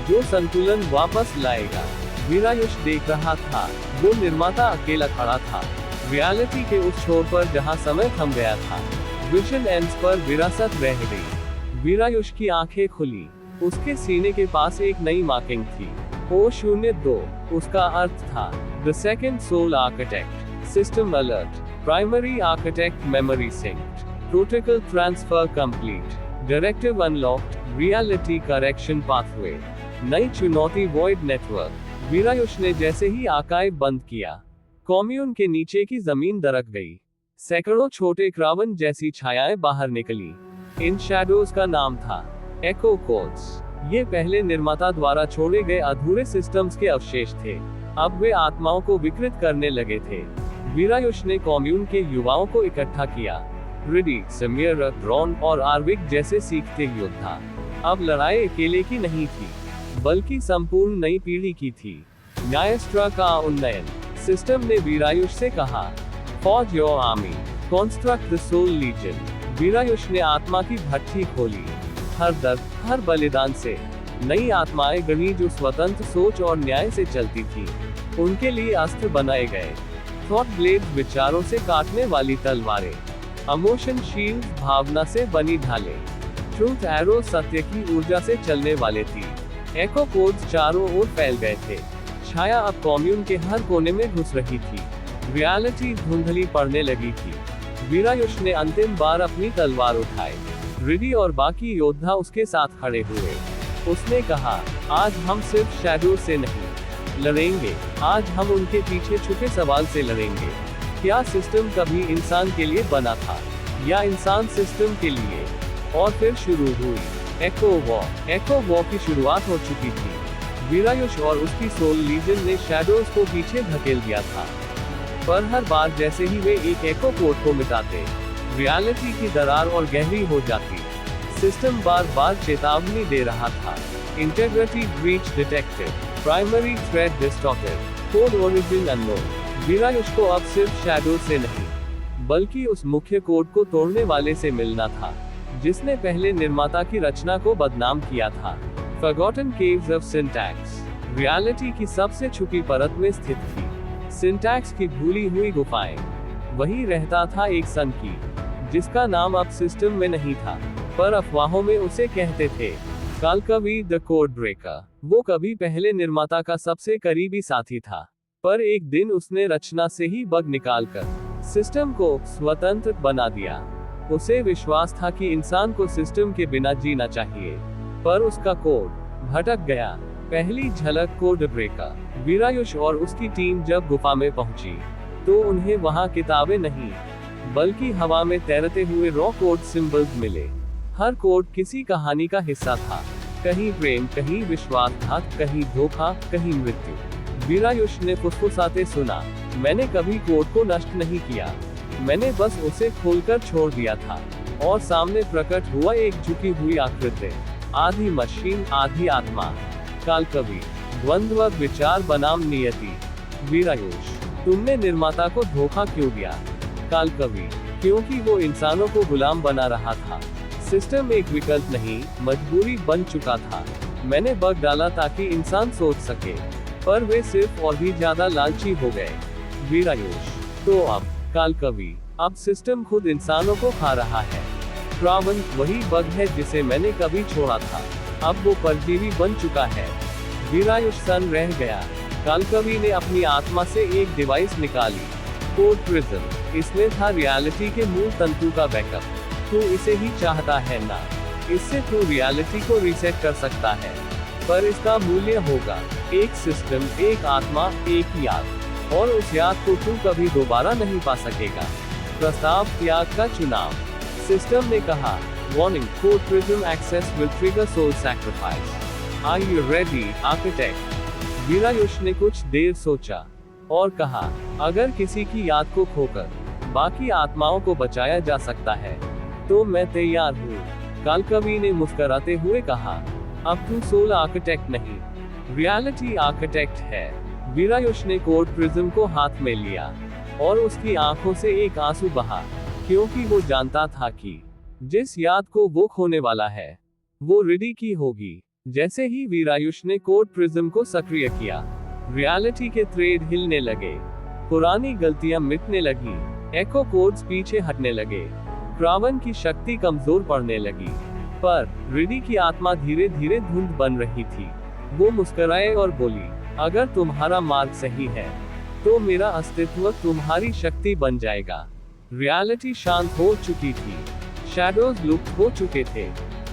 जो संतुलन वापस लाएगा। वीरायुष देख रहा था, वो निर्माता अकेला खड़ा था, रियलिटी के उस छोर पर जहां समय थम गया था। विजन एंड्स पर विरासत रह गई। वीरायुष की आंखें खुली, उसके सीने के पास एक नई मार्किंग थी, O02। उसका अर्थ था the second soul architect. System alert, primary architect memory synced, protocol transfer complete, directive unlocked, reality correction pathway, नई चुनौती वॉइड नेटवर्क। वीरायुष ने जैसे ही आर्काइव बंद किया, कॉम्यून के नीचे की जमीन दरक गई। सैकड़ों छोटे क्रावन जैसी छायाएं बाहर निकली। इन शैडोज का नाम था एको कोड्स। ये पहले निर्माता द्वारा छोड़े गए अधूरे सिस्टम्स के अवशेष थे। अब वे आत्माओं को विकृत करने लगे थे। वीरायुष ने कॉम्यून के युवाओं को इकट्ठा किया, रिडी, समीर, ड्रॉन और आर्विक जैसे सीखते योद्धा। अब लड़ाई अकेले की नहीं थी, बल्कि संपूर्ण नई पीढ़ी की थी। न्यायस्त्र का उन्नयन। सिस्टम ने वीरायुष से कहा, forge your army, construct the soul legion. Veerayush ने आत्मा की भट्ठी खोली। हर दर्द, हर बलिदान से नई आत्माएं गढ़ी जो स्वतंत्र सोच और न्याय से चलती थी। उनके लिए अस्त्र बनाए गए, थॉट ब्लेड विचारों से काटने वाली तलवारें, इमोशन शील्ड भावना से बनी ढालें, ट्रूथ एरो सत्य की ऊर्जा से चलने वाले थी। एको कोड्स चारों ओर फैल गए थे। छाया अब कॉम्यून के हर कोने में घुस रही थी। रियलिटी धुंधली पड़ने लगी थी। वीरायुष ने अंतिम बार अपनी तलवार उठाई। रिडी और बाकी योद्धा उसके साथ खड़े हुए। उसने कहा, आज हम सिर्फ शैडो से नहीं लड़ेंगे, आज हम उनके पीछे छुपे सवाल से लड़ेंगे। क्या सिस्टम कभी इंसान के लिए बना था, या इंसान सिस्टम के लिए? और फिर शुरू हुई एको वॉर की शुरुआत हो चुकी थी। वीरायुष और उसकी सोल लीजन ने शैडोज को पीछे धकेल दिया था, पर हर बार जैसे ही वे एक एको कोड को मिटाते, रियलिटी की दरार और गहरी हो जाती। सिस्टम बार बार चेतावनी दे रहा था, integrity breach detected, primary thread distorted, code origin unknown. Veerayush को अब सिर्फ शैडो से नहीं, बल्कि उस मुख्य कोड को तोड़ने वाले से मिलना था, जिसने पहले निर्माता की रचना को बदनाम किया था। Forgotten caves of syntax reality की सबसे छुपी परत में स्थित थी। सिंटैक्स की भूली हुई गुफाएं। वही रहता था एक सन की, जिसका नाम अब सिस्टम में नहीं था, पर अफवाहों में उसे कहते थे कालकवी द कोड ब्रेकर। वो कभी पहले निर्माता का सबसे करीबी साथी था, पर एक दिन उसने रचना से ही बग निकालकर सिस्टम को स्वतंत्र बना दिया। उसे विश्वास था कि इंसान को सिस्टम के बिना जीना चाहिए, पर उसका कोड भटक गया। पहली झलक कोड ब्रेकर। वीरायुष और उसकी टीम जब गुफा में पहुंची, तो उन्हें वहां किताबें नहीं, बल्कि हवा में तैरते हुए रॉ कोड सिंबल्स मिले। हर कोड किसी कहानी का हिस्सा था, कहीं प्रेम, कहीं विश्वासघात, कहीं धोखा, कहीं मृत्यु। वीरायुष ने फुसफुसाते सुना, मैंने कभी कोड को नष्ट नहीं किया, मैंने बस उसे खोलकर छोड़ दिया था। और सामने प्रकट हुआ एक झुकी हुई आकृति, आधी मशीन आधी आत्मा। कालकवी, द्वंद्व विचार बनाम नियति। वीरायुष, तुमने निर्माता को धोखा क्यों दिया? कालकवी, क्योंकि वो इंसानों को गुलाम बना रहा था। सिस्टम एक विकल्प नहीं, मजबूरी बन चुका था। मैंने बग डाला ताकि इंसान सोच सके, पर वे सिर्फ और भी ज्यादा लालची हो गए। वीरायुष, तो अब कालकवी, अब सिस्टम खुद इंसानों को खा रहा है। क्रावन, वही बग है जिसे मैंने कभी छोड़ा था, अब वो परजीवी बन चुका है। वीरायुष सन रह गया। कालकवी ने अपनी आत्मा से एक डिवाइस निकाली, कोड प्रिज्म। इसमें था रियलिटी के मूल तंतु का बैकअप। तू इसे ही चाहता है ना? इससे तू रियलिटी को रीसेट कर सकता है, पर इसका मूल्य होगा एक सिस्टम, एक आत्मा, एक याद। और उस याद को तू कभी दोबारा नहीं पा सकेगा। प्रस्ताव त्याग का चुनाव। सिस्टम ने कहा, warning, code prism access will trigger soul sacrifice. Are you ready, architect? Veerayush ने कुछ देर सोचा और कहा, अगर किसी की याद को खोकर बाकी आत्माओं को बचाया जा सकता है, तो मैं तैयार हूँ। कालकवी ने मुस्कुराते हुए कहा, अब तू सोल आर्किटेक्ट नहीं, रियलिटी आर्किटेक्ट है। वीरायुष ने कोड प्रिज्म को हाथ में लिया और उसकी आंखों से एक आंसू बहा, क्योंकि वो जानता था कि जिस याद को वो खोने वाला है, वो रिडी की होगी। जैसे ही वीरायुष ने कोड प्रिज्म को सक्रिय किया, रियलिटी के थ्रेड हिलने लगे, पुरानी गलतियां मिटने लगी, एको कोड्स पीछे हटने लगे, क्रावन की शक्ति कमजोर पड़ने लगी। पर रिडी की आत्मा धीरे धीरे धुंध बन रही थी। वो मुस्कुराए और बोली, अगर तुम्हारा मार्ग सही है, तो मेरा अस्तित्व तुम्हारी शक्ति बन जाएगा। रियलिटी शांत हो चुकी थी, शैडोज लुप्त हो चुके थे।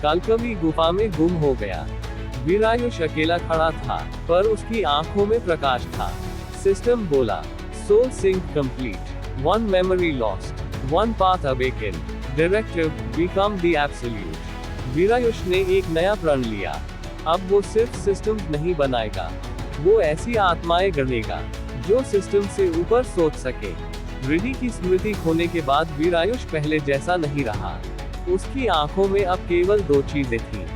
कालकवी गुफा में गुम हो गया। वीरायुष अकेला खड़ा था, पर उसकी आंखों में प्रकाश था। सिस्टम बोला, soul sync complete, one memory lost, one path awaken, directive become the absolute. Veerayush ने एक नया प्रण लिया। अब वो सिर्फ सिस्टम्स नहीं बनाएगा, वो ऐसी आत्माएं गढ़ेगा जो सिस्टम से ऊपर सोच सके। रिडी की स्मृति खोने के बाद वीरायुष पहले जैसा नहीं रहा। उसकी आंखों में अब केवल दो चीजें थीं,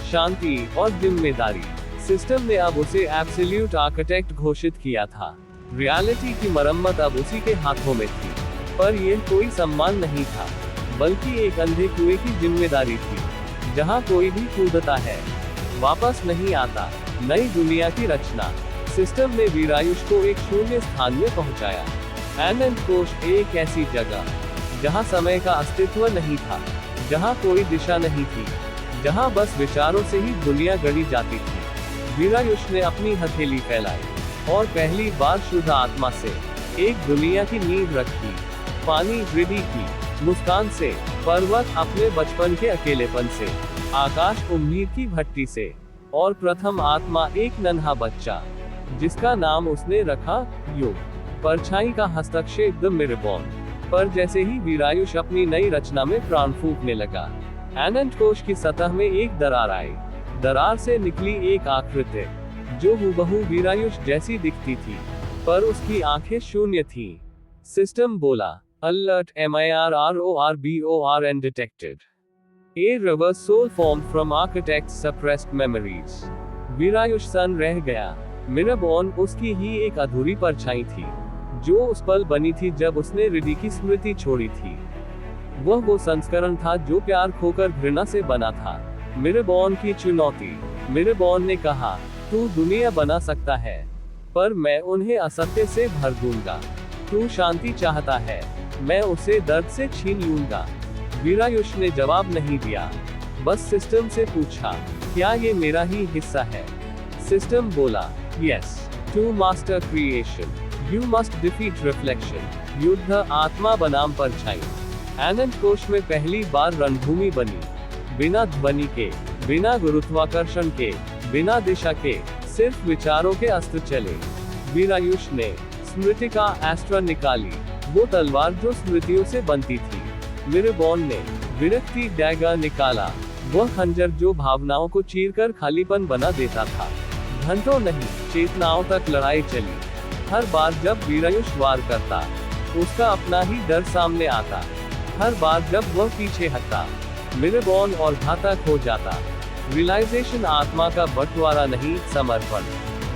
शांति और जिम्मेदारी। सिस्टम ने अब उसे एब्सोल्यूट आर्किटेक्ट घोषित किया था। रियलिटी की मरम्मत अब उसी के हाथों में थी, पर यह कोई सम्मान नहीं था, बल्कि एक अंधे कुएं की जिम्मेदारी थी, जहां कोई भी कूदता है, वापस नहीं आता। नई दुनिया की रचना। सिस्टम ने वीरायुष को एक शून्य स्थान में पहुंचाया। अनंत कोश, एक ऐसी जगह जहां समय का अस्तित्व नहीं था, जहां कोई दिशा नहीं थी, जहां बस विचारों से ही दुनिया गढ़ी जाती थी। वीरायुष ने अपनी हथेली फैलाई और पहली बार शुद्ध आत्मा से एक दुनिया की नींव रखी। पानी रिडी की मुस्कान से, पर्वत अपने बचपन के अकेलेपन से, आकाश उम्मीद की भट्टी से, और प्रथम आत्मा एक नन्हा बच्चा, जिसका नाम उसने रखा युग। परछाई का हस्तक्षेप द मिरबॉर्न। पर जैसे ही वीरायुष अपनी नई रचना में प्राण फूंकने लगा, अनंत कोश की सतह में एक दरार आई। दरार से निकली एक आकृति जो हूबहू वीरायुष जैसी दिखती थी, पर उसकी आंखें शून्य थीं। सिस्टम बोला, alert MIRRORBOR and detected a reverse soul formed from architect's suppressed memories। वीरायुष सन रह गया। मिरबॉर्न उसकी ही एक अधूरी परछाई थी, जो उस पल बनी थी जब उसने रिडी की स्मृति छोड़ी थी। वो संस्करण था जो प्यार खोकर घृणा से बना था। मिरेबॉर्न की चुनौती। मिरेबॉर्न ने कहा, तू दुनिया बना सकता है, पर मैं उन्हें असत्य से भर दूंगा। तू शांति चाहता है, मैं उसे दर्द से छीन लूंगा। वीरायुष ने जवाब नहीं दिया, बस सिस्टम से पूछा, क्या ये मेरा ही हिस्सा है? सिस्टम बोला, yes, to master creation, you must defeat reflection. युद्ध आत्मा बनाम परछाई। अनंत कोश में पहली बार रणभूमि बनी, बिना ध्वनि के, बिना गुरुत्वाकर्षण के, बिना दिशा के, सिर्फ विचारों के अस्त्र चले। वीरायुष ने स्मृति का अस्त्र निकाली, वो तलवार जो स्मृतियों से बनती थी। मिरेबॉर्न ने विरक्ति डैगर निकाला, वह खंजर जो भावनाओं को चीरकर खालीपन बना देता था। घंटों नहीं, चेतनाओं तक लड़ाई चली। हर बार जब वीरायुष वार करता, उसका अपना ही डर सामने आता। हर बार जब वह पीछे हटता, मिरेबॉर्न और घातक हो जाता। रियलाइजेशन आत्मा का बंटवारा नहीं, समर्पण।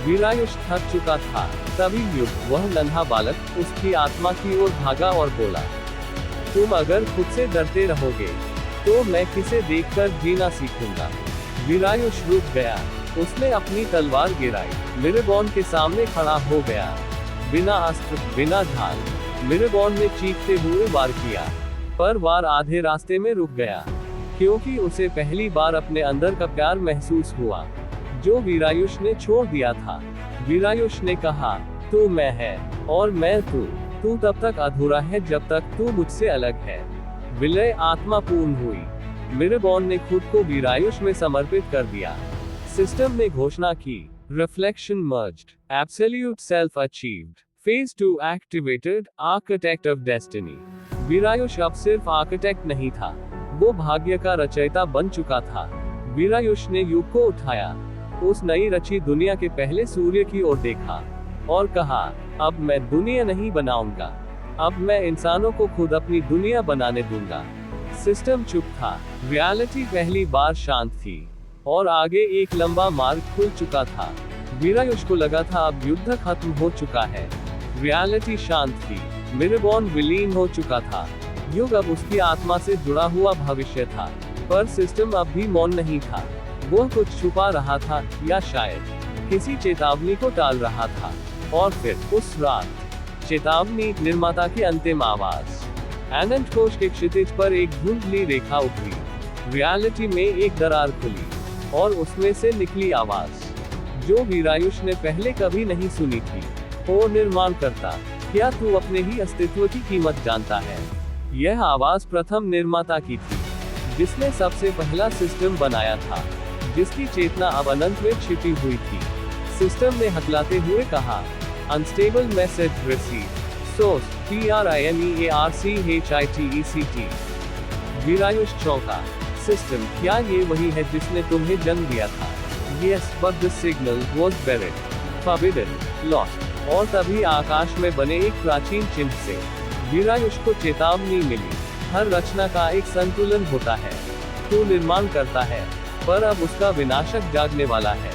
वीरायुष थक चुका था, तभी युद्ध, वह नन्हा बालक, उसकी आत्मा की ओर भागा और बोला, तुम अगर खुद से डरते रहोगे, तो मैं किसे देखकर जीना सीखूंगा। वीरायुष रुक गया, उसने अपनी तलवार गिराई, मिरेबॉर्न के सामने खड़ा हो गया। बिना अस्त्र, बिना ढाल, मिरेबॉर्न ने चीखते हुए वार किया, पर वार आधे रास्ते में रुक गया, क्योंकि उसे पहली बार अपने अंदर का प्यार महसूस हुआ, जो वीरायुष ने छोड़ दिया था। वीरायुष ने कहा, तू मैं है, और मैं तू। तू तब तक अधूरा है जब तक तू मुझसे अलग है। विलय आत्मा पूर्ण हुई। मिरेबॉर्न ने खुद को वीरायुष में समर्पित कर दिया। सिस्टम ने घोषणा की, reflection merged, absolute self achieved, phase 2 activated, architect of destiny. Veerayush अब सिर्फ आर्किटेक्ट नहीं था, वो भाग्य का रचयिता बन चुका था। वीरायुष ने युग को उठाया, उस नई रची दुनिया के पहले सूर्य की ओर देखा और कहा, अब मैं दुनिया नहीं बनाऊंगा, अब मैं इंसानों को खुद अपनी दुनिया बनाने दूंगा। सिस्टम चुप था, रियलिटी पहली बार शांत थी, और आगे एक लंबा मार्ग खुल चुका था। वीरायुष को लगा था अब युद्ध खत्म हो चुका है। रियलिटी शांत थी, मिरेबॉर्न विलीन हो चुका था, युग अब उसकी आत्मा से जुड़ा हुआ भविष्य था। पर सिस्टम अब भी मौन नहीं था, वो कुछ छुपा रहा था, या शायद किसी चेतावनी को टाल रहा था। और फिर उस रात, चेतावनी, निर्माता की अंतिम आवाज। अनंत कोश के क्षितिज पर एक धुंधली रेखा उभरी, रियलिटी में एक दरार खुली, और उसमें से निकली आवाज, जो वीरायुष ने पहले कभी नहीं सुनी थी। ओ निर्माण करता, क्या तू अपने ही अस्तित्व की कीमत जानता है? यह आवाज प्रथम निर्माता की थी, जिसने सबसे पहला सिस्टम बनाया था, जिसकी चेतना अब अनंत में छिपी हुई थी। सिस्टम ने हकलाते हुए कहा, unstable message receive, source PRIMEARCHITECT। वीरायुष चौंका, सिस्टम, क्या ये वही है जिसने तुम्हें जन्म दिया था? Yes, but the signal was buried, forbidden, lost। और तभी आकाश में बने एक प्राचीन चिन्ह से वीरायुष को चेतावनी मिली, हर रचना का एक संतुलन होता है। तू निर्माण करता है, पर अब उसका विनाशक जागने वाला है।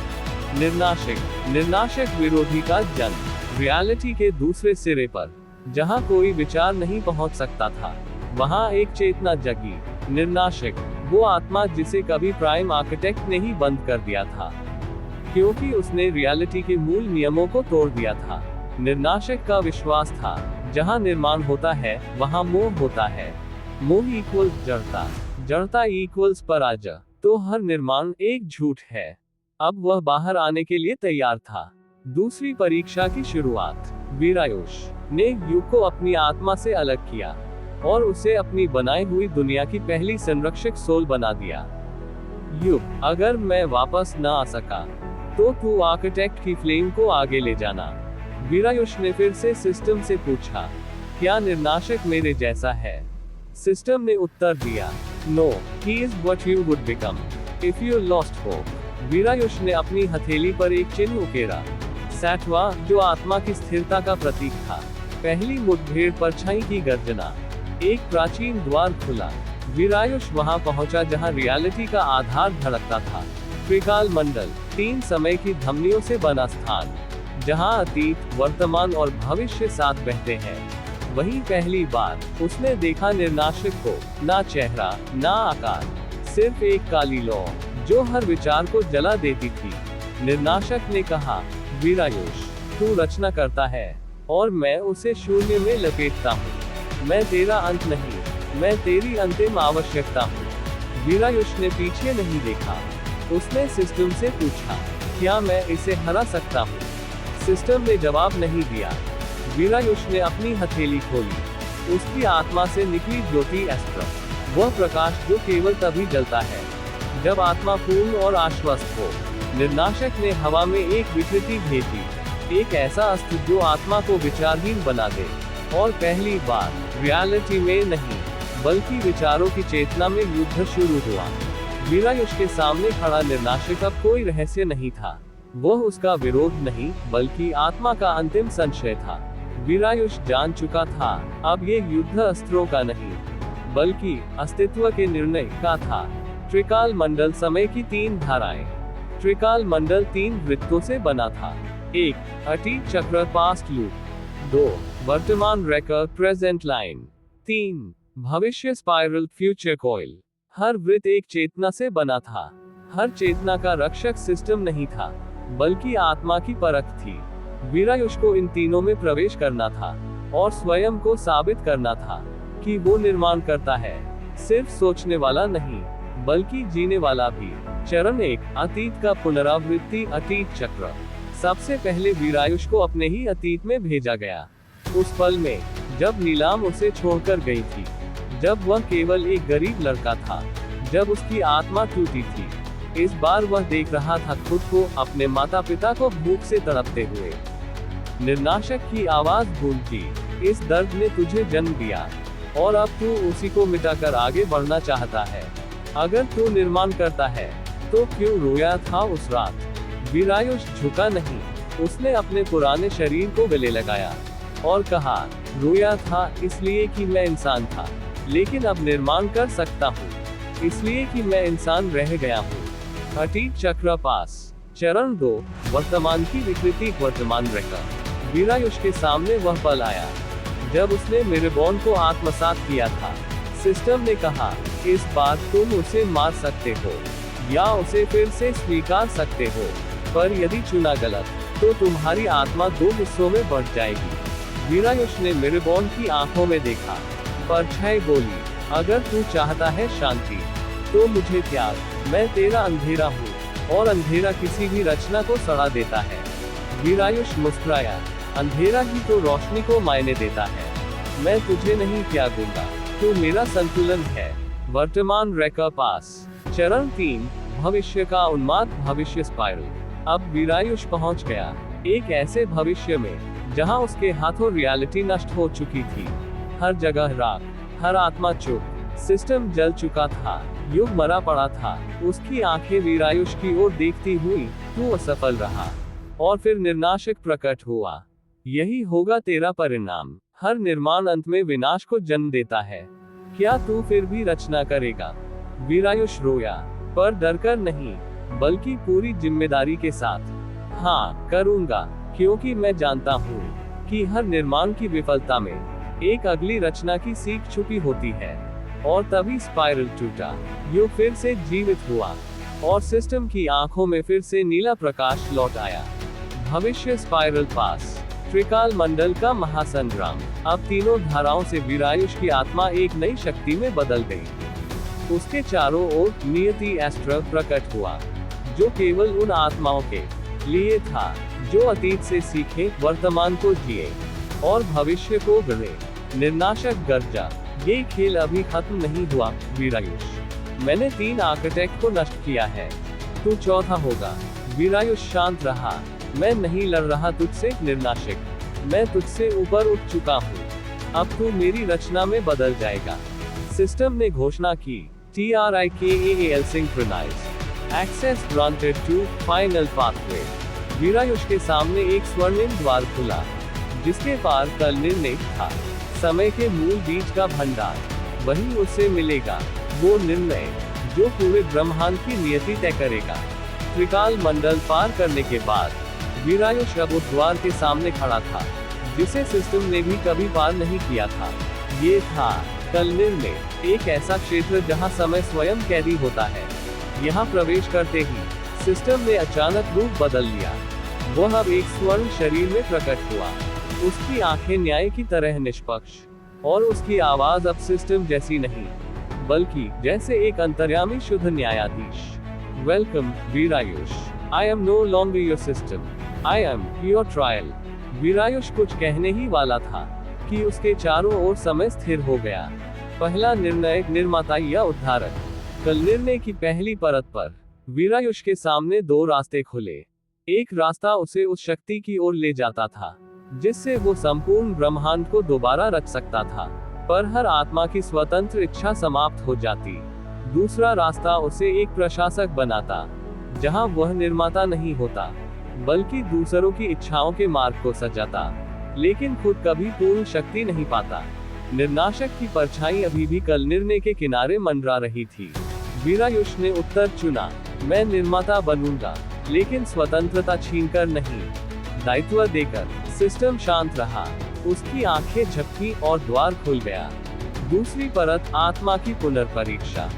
निर्नाशक विरोधी का जन्म। रियलिटी के दूसरे सिरे पर, जहां कोई विचार नहीं पहुंच सकता था, वहां एक चेतना जगी। निर्नाशक, वो आत्मा जिसे कभी प्राइम आर्किटेक्ट ने ही बंद कर दिया था, क्योंकि उसने रियलिटी के मूल नियमों को तोड़ दिया था। निर्नाशक का विश्वास था, जहां निर्माण होता है, वहां मोह होता है। मोह इक्वल्स जड़ता, जड़ता इक्वल्स पराजय। तो हर निर्माण एक झूठ है। अब वह बाहर आने के लिए तैयार था। दूसरी परीक्षा की शुरुआत। वीरायुष ने युग को अपनी आत्मा से अलग किया, और उसे अपनी बनाई हुई दुनिया की पहली संरक्षक सोल बना दिया। युग, अगर मैं वापस न आ सका, तो तू आर्किटेक्ट की फ्लेम को आगे ले जाना। वीरायुष ने फिर से सिस्टम से पूछा, क्या निर्नाशक मेरे जैसा है? सिस्टम ने उत्तर दिया, no, he is what you would become if you lost hope. Veerayush ने अपनी हथेली पर एक चिन्ह उकेरा, सैटवा, जो आत्मा की स्थिरता का प्रतीक था। पहली मुठभेड़, परछाई की गर्जना। एक प्राचीन द्वार खुला। वीरायुष वहां पहुंचा जहां रियलिटी का आधार धड़कता था। त्रिकाल मंडल, 3 समय की धमनियों से बना स्थान, जहां अतीत, वर्तमान और भविष्य साथ बहते हैं। वहीं पहली बार उसने देखा निर्नाशक को, ना चेहरा, ना आकार, सिर्फ एक काली लौ जो हर विचार को जला देती थी। निर्नाशक ने कहा, वीरायुष, तू रचना करता है और मैं उसे शून्य में लपेटता हूँ। मैं तेरा अंत नहीं, मैं तेरी अंतिम आवश्यकता हूँ। वीरायुष ने पीछे नहीं देखा। उसने सिस्टम से पूछा, क्या मैं इसे हरा सकता हूँ? सिस्टम ने जवाब नहीं दिया। वीरायुष ने अपनी हथेली खोली। उसकी आत्मा से निकली ज्योति एस्ट्रा, वह प्रकाश जो केवल तभी जलता है जब आत्मा पूर्ण और आश्वस्त हो। निर्नाशक ने हवा में एक विकृति भेजी, एक ऐसा अस्त्र जो आत्मा को विचारहीन बना दे। और पहली बार रियलिटी में नहीं, बल्कि विचारों की चेतना में युद्ध शुरू हुआ। वीरायुष के सामने खड़ा निर्नाशक अब कोई रहस्य नहीं था। वह उसका विरोध नहीं, बल्कि आत्मा का अंतिम संशय था। वीरायुष जान चुका था, अब ये युद्ध अस्त्रों का नहीं, बल्कि अस्तित्व के निर्णय का था। त्रिकाल मंडल समय की 3 धाराएं। त्रिकाल मंडल 3 वृत्तों से बना था। 1. अतीत चक्र पास्ट लूप। 2. वर्तमान रेखा प्रेजेंट लाइन। 3. भविष्य स्पाइरल फ्यूचर कॉइल। हर वृत्त एक चेतना से बना था। हर चेतना का रक्षक सिस्टम नहीं था, बल्कि आत्मा की परख थी। वीरायुष को इन तीनों में प्रवेश करना था और स्वयं को साबित करना था कि वो निर्माण करता है, सिर्फ सोचने वाला नहीं, बल्कि जीने वाला भी। चरण 1. अतीत का पुनरावृत्ति। अतीत चक्र। सबसे पहले वीरायुष को अपने ही अतीत में भेजा गया। उस पल में जब नीलाम उसे छोड़कर गई थी, जब वह केवल एक गरीब लड़का था, जब उसकी आत्मा टूटी थी। इस बार वह देख रहा था खुद को, अपने माता पिता को भूख से तड़पते हुए। निर्नाशक की आवाज गूंजी, इस दर्द ने तुझे जन्म दिया और अब तू उसी को मिटाकर आगे बढ़ना चाहता है। अगर तू निर्माण करता है तो क्यों रोया था उस रात? वीरायुष झुका नहीं। उसने अपने पुराने शरीर को गले लगाया और कहा, रोया था इसलिए कि मैं इंसान था, लेकिन अब निर्माण कर सकता हूँ, इसलिए कि मैं इंसान रह गया हूँ। अतीत चक्र पास। चरण 2. वर्तमान की विकृति। वर्तमान रेखा। वीरायुष के सामने वह पल आया जब उसने मिरेबॉन को आत्मसात किया था। सिस्टम ने कहा, इस बार तुम उसे मार सकते हो या उसे फिर से स्वीकार सकते हो, पर यदि चुना गलत तो तुम्हारी आत्मा 2 हिस्सों में बढ़ जाएगी। वीरायुष ने मिरेबॉन की आंखों में देखा। परछाई बोली, अगर तू चाहता है शांति तो मुझे त्याग, मैं तेरा अंधेरा हूँ और अंधेरा किसी भी रचना को सड़ा देता है। वीरायुष मुस्कुराया, अंधेरा ही तो रोशनी को मायने देता है। मैं तुझे नहीं त्यागूंगा, तू मेरा संतुलन है। वर्तमान रेखा पास। चरण 3. भविष्य का उन्माद। भविष्य स्पाइरल। अब वीरायुष पहुंच गया एक ऐसे भविष्य में जहां उसके हाथों रियलिटी नष्ट हो चुकी थी। हर जगह राख, हर आत्मा चुप, सिस्टम जल चुका था, युग मरा पड़ा था। उसकी आंखें वीरायुष की ओर देखती हुई, तू असफल रहा। और फिर निर्नाशक प्रकट हुआ। यही होगा तेरा परिणाम। हर निर्माण अंत में विनाश को जन्म देता है। क्या तू फिर भी रचना करेगा? वीरायुष रोया, पर डरकर नहीं, बल्कि पूरी जिम्मेदारी के साथ। हाँ, करूंगा, क्योंकि मैं जानता हूँ कि हर निर्माण की विफलता में एक अगली रचना की सीख छुपी होती है। और तभी स्पाइरल टूटा, युग फिर से जीवित हुआ और सिस्टम की आंखों में फिर से नीला प्रकाश लौट आया। भविष्य स्पाइरल पास। त्रिकाल मंडल का महासंग्राम। अब तीनों धाराओं से वीरायुष की आत्मा एक नई शक्ति में बदल गई। उसके चारों ओर नियति एस्ट्रा प्रकट हुआ, जो केवल उन आत्माओं के लिए था जो अतीत से सीखे, वर्तमान को जिए और भविष्य को गढ़े। निर्नाशक गर्जा, ये खेल अभी खत्म नहीं हुआ वीरायुष। मैंने 3 आर्किटेक्ट को नष्ट किया है, तू चौथा होगा। वीरायुष शांत रहा। मैं नहीं लड़ रहा तुझसे निर्नाशक, मैं तुझसे ऊपर उठ चुका हूँ। अब तू मेरी रचना में बदल जाएगा। सिस्टम ने घोषणा की, TRIKAAL synchronize access granted to final pathway. Veerayush के सामने एक स्वर्णिम द्वार खुला, जिसके पार कल निर्णय था। समय के मूल बीज का भंडार, वही उसे मिलेगा, वो निर्णय जो पूरे ब्रह्मांड की नियति तय करेगा। त्रिकाल मंडल पार करने के बाद वीरायुष अब उस द्वार के सामने खड़ा था जिसे सिस्टम ने भी कभी पार नहीं किया था। ये था कलनिर्णय, एक ऐसा क्षेत्र जहां समय स्वयं कैदी होता है। यहाँ प्रवेश करते ही सिस्टम ने अचानक रूप बदल लिया। वह अब एक स्वर्ण शरीर में प्रकट हुआ। उसकी आंखें न्याय की तरह निष्पक्ष, और उसकी आवाज अब सिस्टम जैसी नहीं, बल्कि जैसे एक अंतर्यामी शुद्ध न्यायाधीश। Welcome Veerayush, I am no longer your system, I am your trial. Veerayush कुछ कहने ही वाला था कि उसके चारों ओर समय स्थिर हो गया। पहला निर्णायक निर्माता या उद्धारक। कल निर्णय की पहली परत पर वीरायुष के सामने दो रास्ते खुले। एक रास्ता उसे उस शक्ति की ओर ले जाता था जिससे वो संपूर्ण ब्रह्मांड को दोबारा रच सकता था, पर हर आत्मा की स्वतंत्र इच्छा समाप्त हो जाती। दूसरा रास्ता उसे एक प्रशासक बनाता, जहां वह निर्माता नहीं होता, बल्कि दूसरों की इच्छाओं के मार्ग को सजाता, लेकिन खुद कभी पूर्ण शक्ति नहीं पाता। निर्नाशक की परछाई अभी भी कल निर्णय के किनारे मंडरा रही थी। वीरायुष ने उत्तर चुना, मैं निर्माता बनूंगा, लेकिन स्वतंत्रता छीनकर नहीं, दायित्व देकर। सिस्टम शांत रहा, उसकी आंखें झपकी और द्वार खुल गया। दूसरी परत, आत्मा की पुनर्परीक्षा।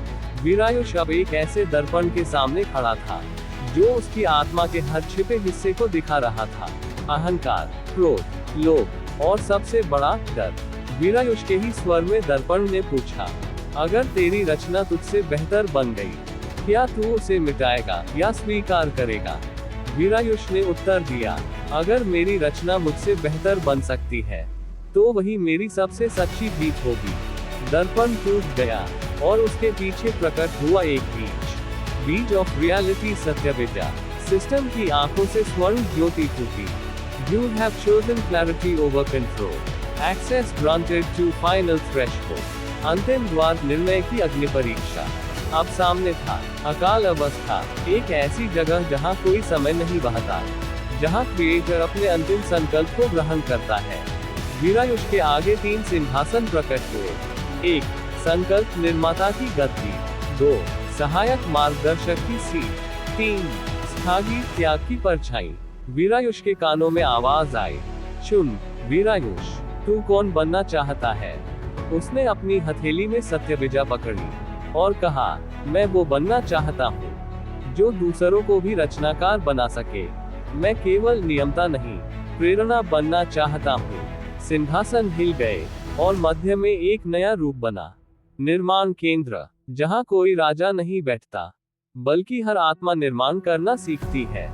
वीरायुष अब एक ऐसे दर्पण के सामने खड़ा था जो उसकी आत्मा के हर छिपे हिस्से को दिखा रहा था। अहंकार, क्रोध, लोभ और सबसे बड़ा डर। वीरायुष के ही स्वर में दर्पण ने पूछा, अगर तेरी रचना तुझसे बेहतर बन गई, क्या तू उसे मिटाएगा या स्वीकार करेगा? वीरायुष ने उत्तर दिया, अगर मेरी रचना मुझसे बेहतर बन सकती है, तो वही मेरी सबसे सच्ची जीत होगी। दर्पण टूट गया और उसके पीछे प्रकट हुआ एक बीज ऑफ रियलिटी, सत्यविद्या। सिस्टम की आंखों से स्वर्ण ज्योति फूटी। You have chosen clarity over control. Access granted to final threshold. अंतिम द्वार, निर्णय की अग्नि परीक्षा अब सामने था। अकाल अवस्था, एक ऐसी जगह जहां कोई समय नहीं बहता, जहां क्रिएटर अपने अंतिम संकल्प को ग्रहण करता है। वीरायुष के आगे 3 सिंहासन प्रकट हुए। 1 संकल्प निर्माता की गद्दी, 2 सहायक मार्गदर्शक की सीट, 3 स्थागी त्याग की परछाई। वीरायुष के कानों में आवाज आई, चुन वीरायुष, तू कौन बनना चाहता है? उसने अपनी हथेली में सत्यविजा पकड़ी और कहा, मैं वो बनना चाहता हूँ जो दूसरों को भी रचनाकार बना सके। मैं केवल नियमता नहीं, प्रेरणा बनना चाहता हूँ। सिंहासन हिल गए और मध्य में एक नया रूप बना। निर्माण केंद्र, जहाँ कोई राजा नहीं बैठता, बल्कि हर आत्मा निर्माण करना सीखती है।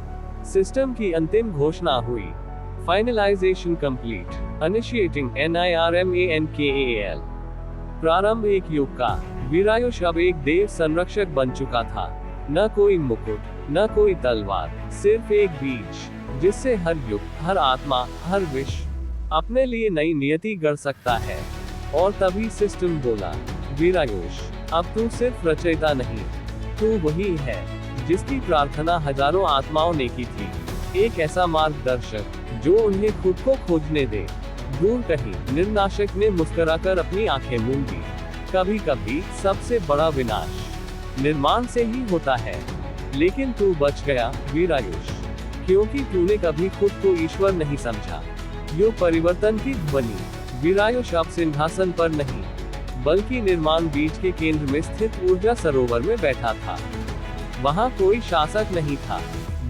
सिस्टम की अंतिम घोषणा हुई, फाइनलाइजेशन कंप्लीट, इनिशिएटिंग NIRMANKAL। प्रारंभ एक युग का। वीरायुष अब एक देव संरक्षक बन चुका था। न कोई मुकुट, न कोई तलवार, सिर्फ एक बीज जिससे हर युग, हर आत्मा, हर विश्व अपने लिए नई नियति गढ़ सकता है। और तभी सिस्टम बोला, वीरायुष, अब तू सिर्फ रचयिता नहीं, तू वही है जिसकी प्रार्थना हजारों आत्माओं ने की थी। एक ऐसा मार्गदर्शक जो उन्हें खुद को खोजने दे, दूर कहीं। निर्नाशक ने मुस्कुराकर अपनी आंखें मूंदी। कभी कभी सबसे बड़ा विनाश निर्माण से ही होता है, लेकिन तू बच गया वीरायुष, क्योंकि तूने कभी खुद को ईश्वर नहीं समझा। यो परिवर्तन की ध्वनि। वीरायुष अब सिंहासन पर नहीं, बल्कि निर्माण बीज के केंद्र में स्थित ऊर्जा सरोवर में बैठा था। वहां कोई शासक नहीं था,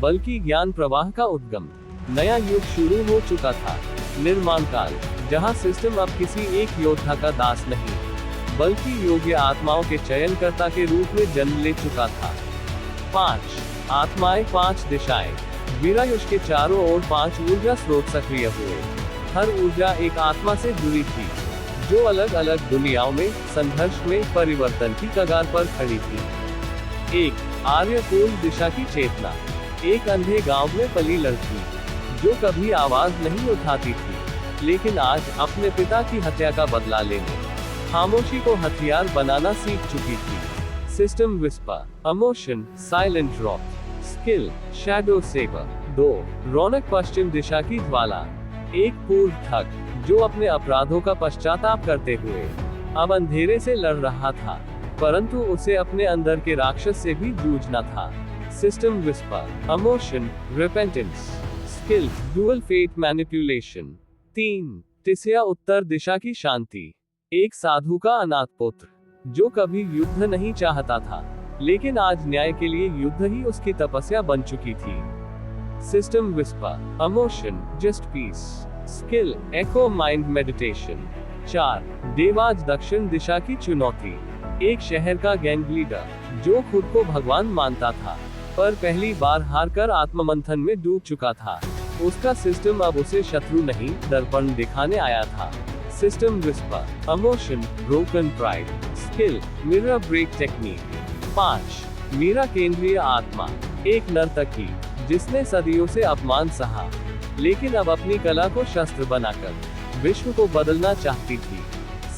बल्कि ज्ञान प्रवाह का उद्गम। नया युग शुरू हो चुका था, निर्माण काल, जहां सिस्टम अब किसी एक योद्धा का दास नहीं, बल्कि योग्य आत्माओं के चयनकर्ता के रूप में जन्म ले चुका था। 5 आत्माएं, 5 दिशाएं। वीरायुष के चारों ओर 5 ऊर्जा स्रोत सक्रिय हुए। हर ऊर्जा एक आत्मा से जुड़ी थी, जो अलग अलग दुनियाओं में, संघर्ष में, परिवर्तन की कगार पर खड़ी थी। 1 आर्यकुल दिशा की चेतना। एक अंधे गांव में पली लड़की, जो कभी आवाज नहीं उठाती थी, लेकिन आज अपने पिता की हत्या का बदला लेने, खामोशी को हथियार बनाना सीख चुकी थी। System whisper, emotion, silent rock, skill, shadow saver. 2 Raunak पश्चिम दिशा की ज्वाला। एक पूर्व ठग, जो अपने अपराधों का पश्चाताप करते हुए अब अंधेरे से लड़ रहा था, परंतु उसे अपने अंदर के राक्षस से भी जूझना था। System whisper, emotion, repentance, skill dual fate manipulation. 3 Tisya उत्तर दिशा की शांति। एक साधु का अनाथ पुत्र जो कभी युद्ध नहीं चाहता था, लेकिन आज न्याय के लिए युद्ध ही उसकी तपस्या बन चुकी थी। System whisper emotion just peace. Skill echo mind meditation. 4 Devaj दक्षिण दिशा की चुनौती। एक शहर का गैंग लीडर जो खुद को भगवान मानता था, पर पहली बार हारकर आत्ममंथन में डूब चुका था। उसका सिस्टम अब उसे शत्रु नहीं, दर्पण दिखाने आया था। System whisper emotion broken pride. Skill mirror break technique. 5 Meera केंद्रीय आत्मा। एक नर्तकी जिसने सदियों से अपमान सहा, लेकिन अब अपनी कला को शस्त्र बनाकर विश्व को बदलना चाहती थी।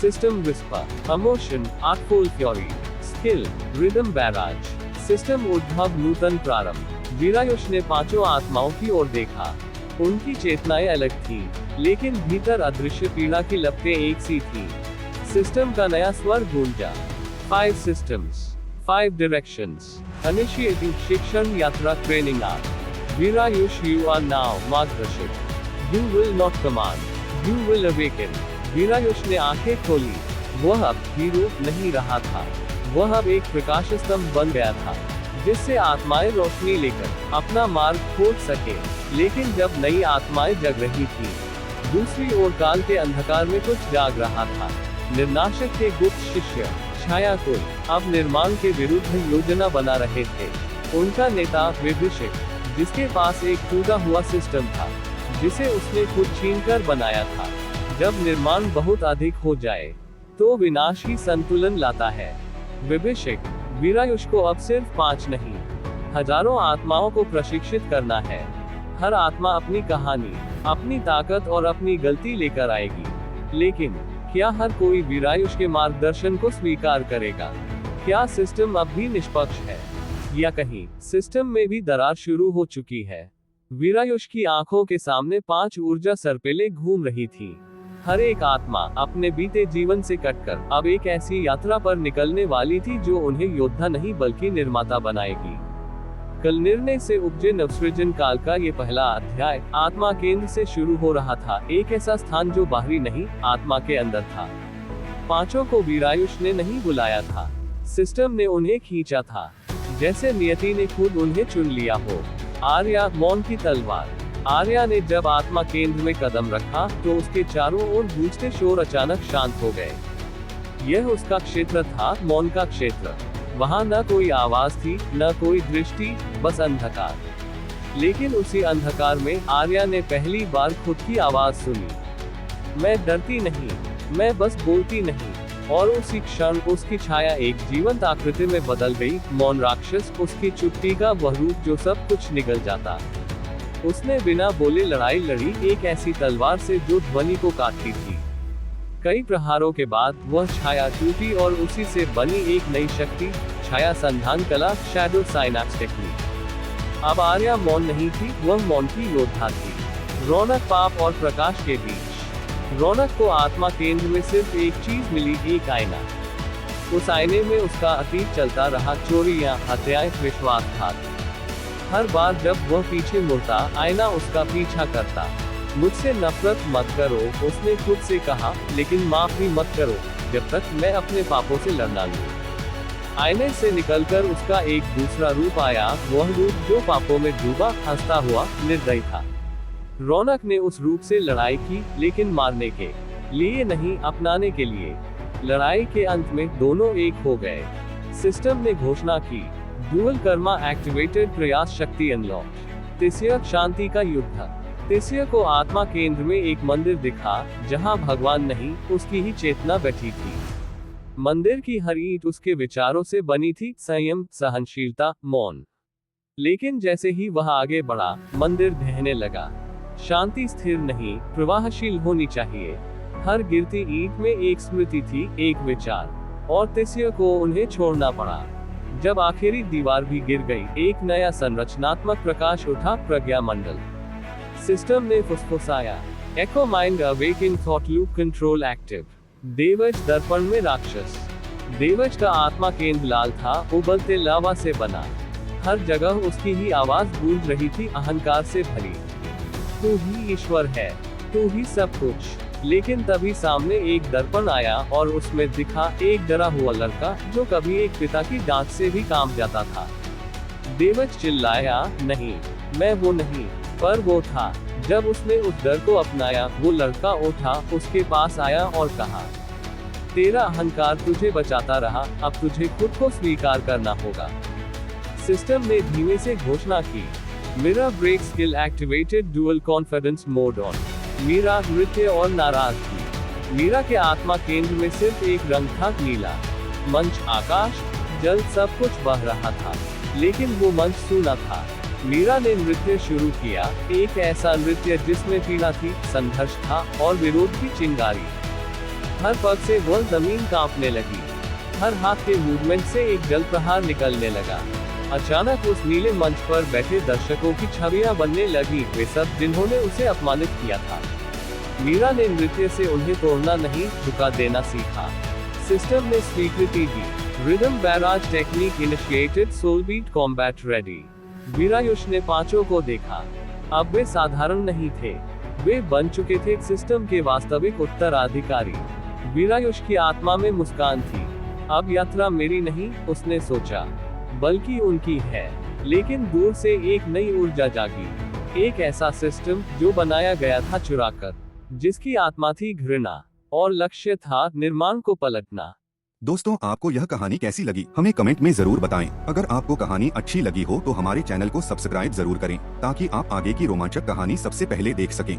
System whisper emotion artful fury. Skill rhythm barrage. System उद्भव नूतन प्रारंभ। वीरायुष ने पांचों आत्माओं की ओर देखा। उनकी चेतनाएं अलग थी, लेकिन भीतर अदृश्य पीड़ा की लपटें एक सी थी। सिस्टम का नया स्वर गूंजा। 5 सिस्टम्स 5 डायरेक्शंस। इनिशिएटिंग शिक्षण यात्रा training art. Veerayush you are now मार्गदर्शक। You will not command, you will awaken. Veerayush ने आंखें खोली। वह अब हीरो नहीं रहा था, वह अब एक प्रकाश स्तंभ बन गया था, जिससे आत्माएं रोशनी लेकर अपना मार्ग खोज सके। लेकिन जब नई आत्माएं जग रही थी, दूसरी ओर काल के अंधकार में कुछ जाग रहा था। निर्नाशक के गुप्त शिष्य छायाकुल अब निर्माण के विरुद्ध योजना बना रहे थे। उनका नेता विभीषिक, जिसके पास एक टूटा हुआ सिस्टम था, जिसे उसने खुद छीनकर बनाया था। जब निर्माण बहुत अधिक हो जाए, तो विनाश ही संतुलन लाता है। विभीषिक वीरायुष को अब सिर्फ 5 नहीं, हजारों आत्माओं को प्रशिक्षित करना है। हर आत्मा अपनी कहानी, अपनी ताकत और अपनी गलती लेकर आएगी। लेकिन क्या हर कोई वीरायुष के मार्गदर्शन को स्वीकार करेगा? क्या सिस्टम अब भी निष्पक्ष है, या कहीं सिस्टम में भी दरार शुरू हो चुकी है? वीरायुष की आंखों के सामने 5 ऊर्जा सर्पिलें घूम रही थी। हर एक आत्मा अपने बीते जीवन से कटकर अब एक ऐसी यात्रा पर निकलने वाली थी जो उन्हें योद्धा नहीं बल्कि निर्माता बनाएगी। कल निर्णय से उपजे नवसृजन काल का ये पहला अध्याय आत्मा केंद्र से शुरू हो रहा था, एक ऐसा स्थान जो बाहरी नहीं, आत्मा के अंदर था। पांचों को वीरायुष ने नहीं बुलाया था, सिस्टम ने उन्हें खींचा था, जैसे नियति ने खुद उन्हें चुन लिया हो। आर्या मौन की तलवार। आर्या ने जब आत्मा केंद्र में कदम रखा, तो उसके चारों ओर गूंजते शोर अचानक शांत हो गए। यह उसका क्षेत्र था, मौन का क्षेत्र। वहां न कोई आवाज थी, न कोई दृष्टि, बस अंधकार। लेकिन उसी अंधकार में आर्या ने पहली बार खुद की आवाज सुनी। मैं डरती नहीं, मैं बस बोलती नहीं। और उसी क्षण उसकी छाया एक जीवंत आकृति में बदल गई। मौन राक्षस, उसकी चुप्पी का वह रूप जो सब कुछ निगल जाता। उसने बिना बोले लड़ाई लड़ी, एक ऐसी तलवार से जो ध्वनि को काटती थी। कई प्रहारों के बाद वह छाया टूटी और उसी से बनी एक नई शक्ति, छाया संधान कला, शैडो साइनैप्स टेक्निक। अब आर्या मौन नहीं थी, वह मौन की योद्धा थी। रौनक पाप और प्रकाश के बीच। रौनक को आत्मा केंद्र में सिर्फ एक चीज मिली, एक आईना। उस आईने में उसका अतीत चलता रहा, चोरियां, हत्याएं, विश्वासघात। हर बार जब वह पीछे मुड़ता, आईना उसका पीछा करता। मुझसे नफरत मत करो, उसने खुद से कहा, लेकिन माफ भी मत करो, जब तक मैं अपने पापों से लड़ना लूं। आईने से निकलकर उसका एक दूसरा रूप आया, वह रूप जो पापों में डूबा, हंसता हुआ, निर्दयी था। रौनक ने उस रूप से लड़ाई की, लेकिन मारने के लिए नहीं, अपनाने के लिए। लड़ाई के अंत में दोनों एक हो गए। सिस्टम ने घोषणा की, डुअल कर्मा एक्टिवेटेड, प्रयास शक्ति अनलॉक। तिस्या शांति का युद्ध। तिस्या को आत्मा केंद्र में एक मंदिर दिखा, जहां भगवान नहीं, उसकी ही चेतना बैठी थी। मंदिर की हर ईंट उसके विचारों से बनी थी, संयम, सहनशीलता, मौन। लेकिन जैसे ही वह आगे बढ़ा, मंदिर ढहने लगा। शांति स्थिर नहीं, प्रवाहशील होनी चाहिए। हर गिरती ईंट में एक स्मृति थी, एक विचार, और तिस्या को उन्हें छोड़ना पड़ा। जब आखिरी दीवार भी गिर गई, एक नया संरचनात्मक प्रकाश उठा, प्रज्ञा मंडल। सिस्टम ने फुसफुसाया, echo mind awakening, thought loop control active. Devaj दर्पण में राक्षस। देवज का आत्मा केंद्र लाल था, उबलते लावा से बना। हर जगह उसकी ही आवाज गूंज रही थी, अहंकार से भरी। तू ही ईश्वर है, तू ही सब कुछ। लेकिन तभी सामने एक दर्पण आया और उसमें दिखा एक डरा हुआ लड़का जो कभी एक पिता की डांट से भी काम जाता था। देवज चिल्लाया, नहीं, मैं वो नहीं, पर वो था। जब उसने उस डर को अपनाया, वो लड़का उठा, उसके पास आया और कहा, तेरा अहंकार तुझे बचाता रहा, अब तुझे खुद को स्वीकार करना होगा। सिस्टम ने धीमे से घोषणा की, Meera break skill activated, dual confidence mode on. Meera नृत्य और नाराज थी। मीरा के आत्मा केंद्र में सिर्फ एक रंग था, नीला। मंच, आकाश, जल, सब कुछ बह रहा था, लेकिन वो मंच सूना था। मीरा ने नृत्य शुरू किया, एक ऐसा नृत्य जिसमें पीड़ा थी, संघर्ष था और विरोध की चिंगारी। हर पग से वह जमीन कांपने लगी, हर हाथ के मूवमेंट से एक जल प्रहार निकलने लगा। अचानक उस नीले मंच पर बैठे दर्शकों की छवियां बनने लगी, वे सब जिन्होंने उसे अपमानित किया था। मीरा ने नृत्य से उन्हें तोड़ना नहीं, झुका देना सीखा। सिस्टम ने स्वीकृति दी, rhythm barrage technique initiated, soul beat combat ready. Veerayush ने पांचों को देखा। अब वे साधारण नहीं थे, वे बन चुके थे सिस्टम के वास्तविक उत्तराधिकारी। वीरायुष की आत्मा में मुस्कान थी। अब यात्रा मेरी नहीं, उसने सोचा, बल्कि उनकी है। लेकिन दूर से एक नई ऊर्जा जागी, एक ऐसा सिस्टम जो बनाया गया था चुराकर, जिसकी आत्मा थी घृणा और लक्ष्य था निर्माण को पलटना। दोस्तों, आपको यह कहानी कैसी लगी हमें कमेंट में जरूर बताएं। अगर आपको कहानी अच्छी लगी हो तो हमारे चैनल को सब्सक्राइब जरूर करें ताकि आप आगे की रोमांचक कहानी सबसे पहले देख सकें।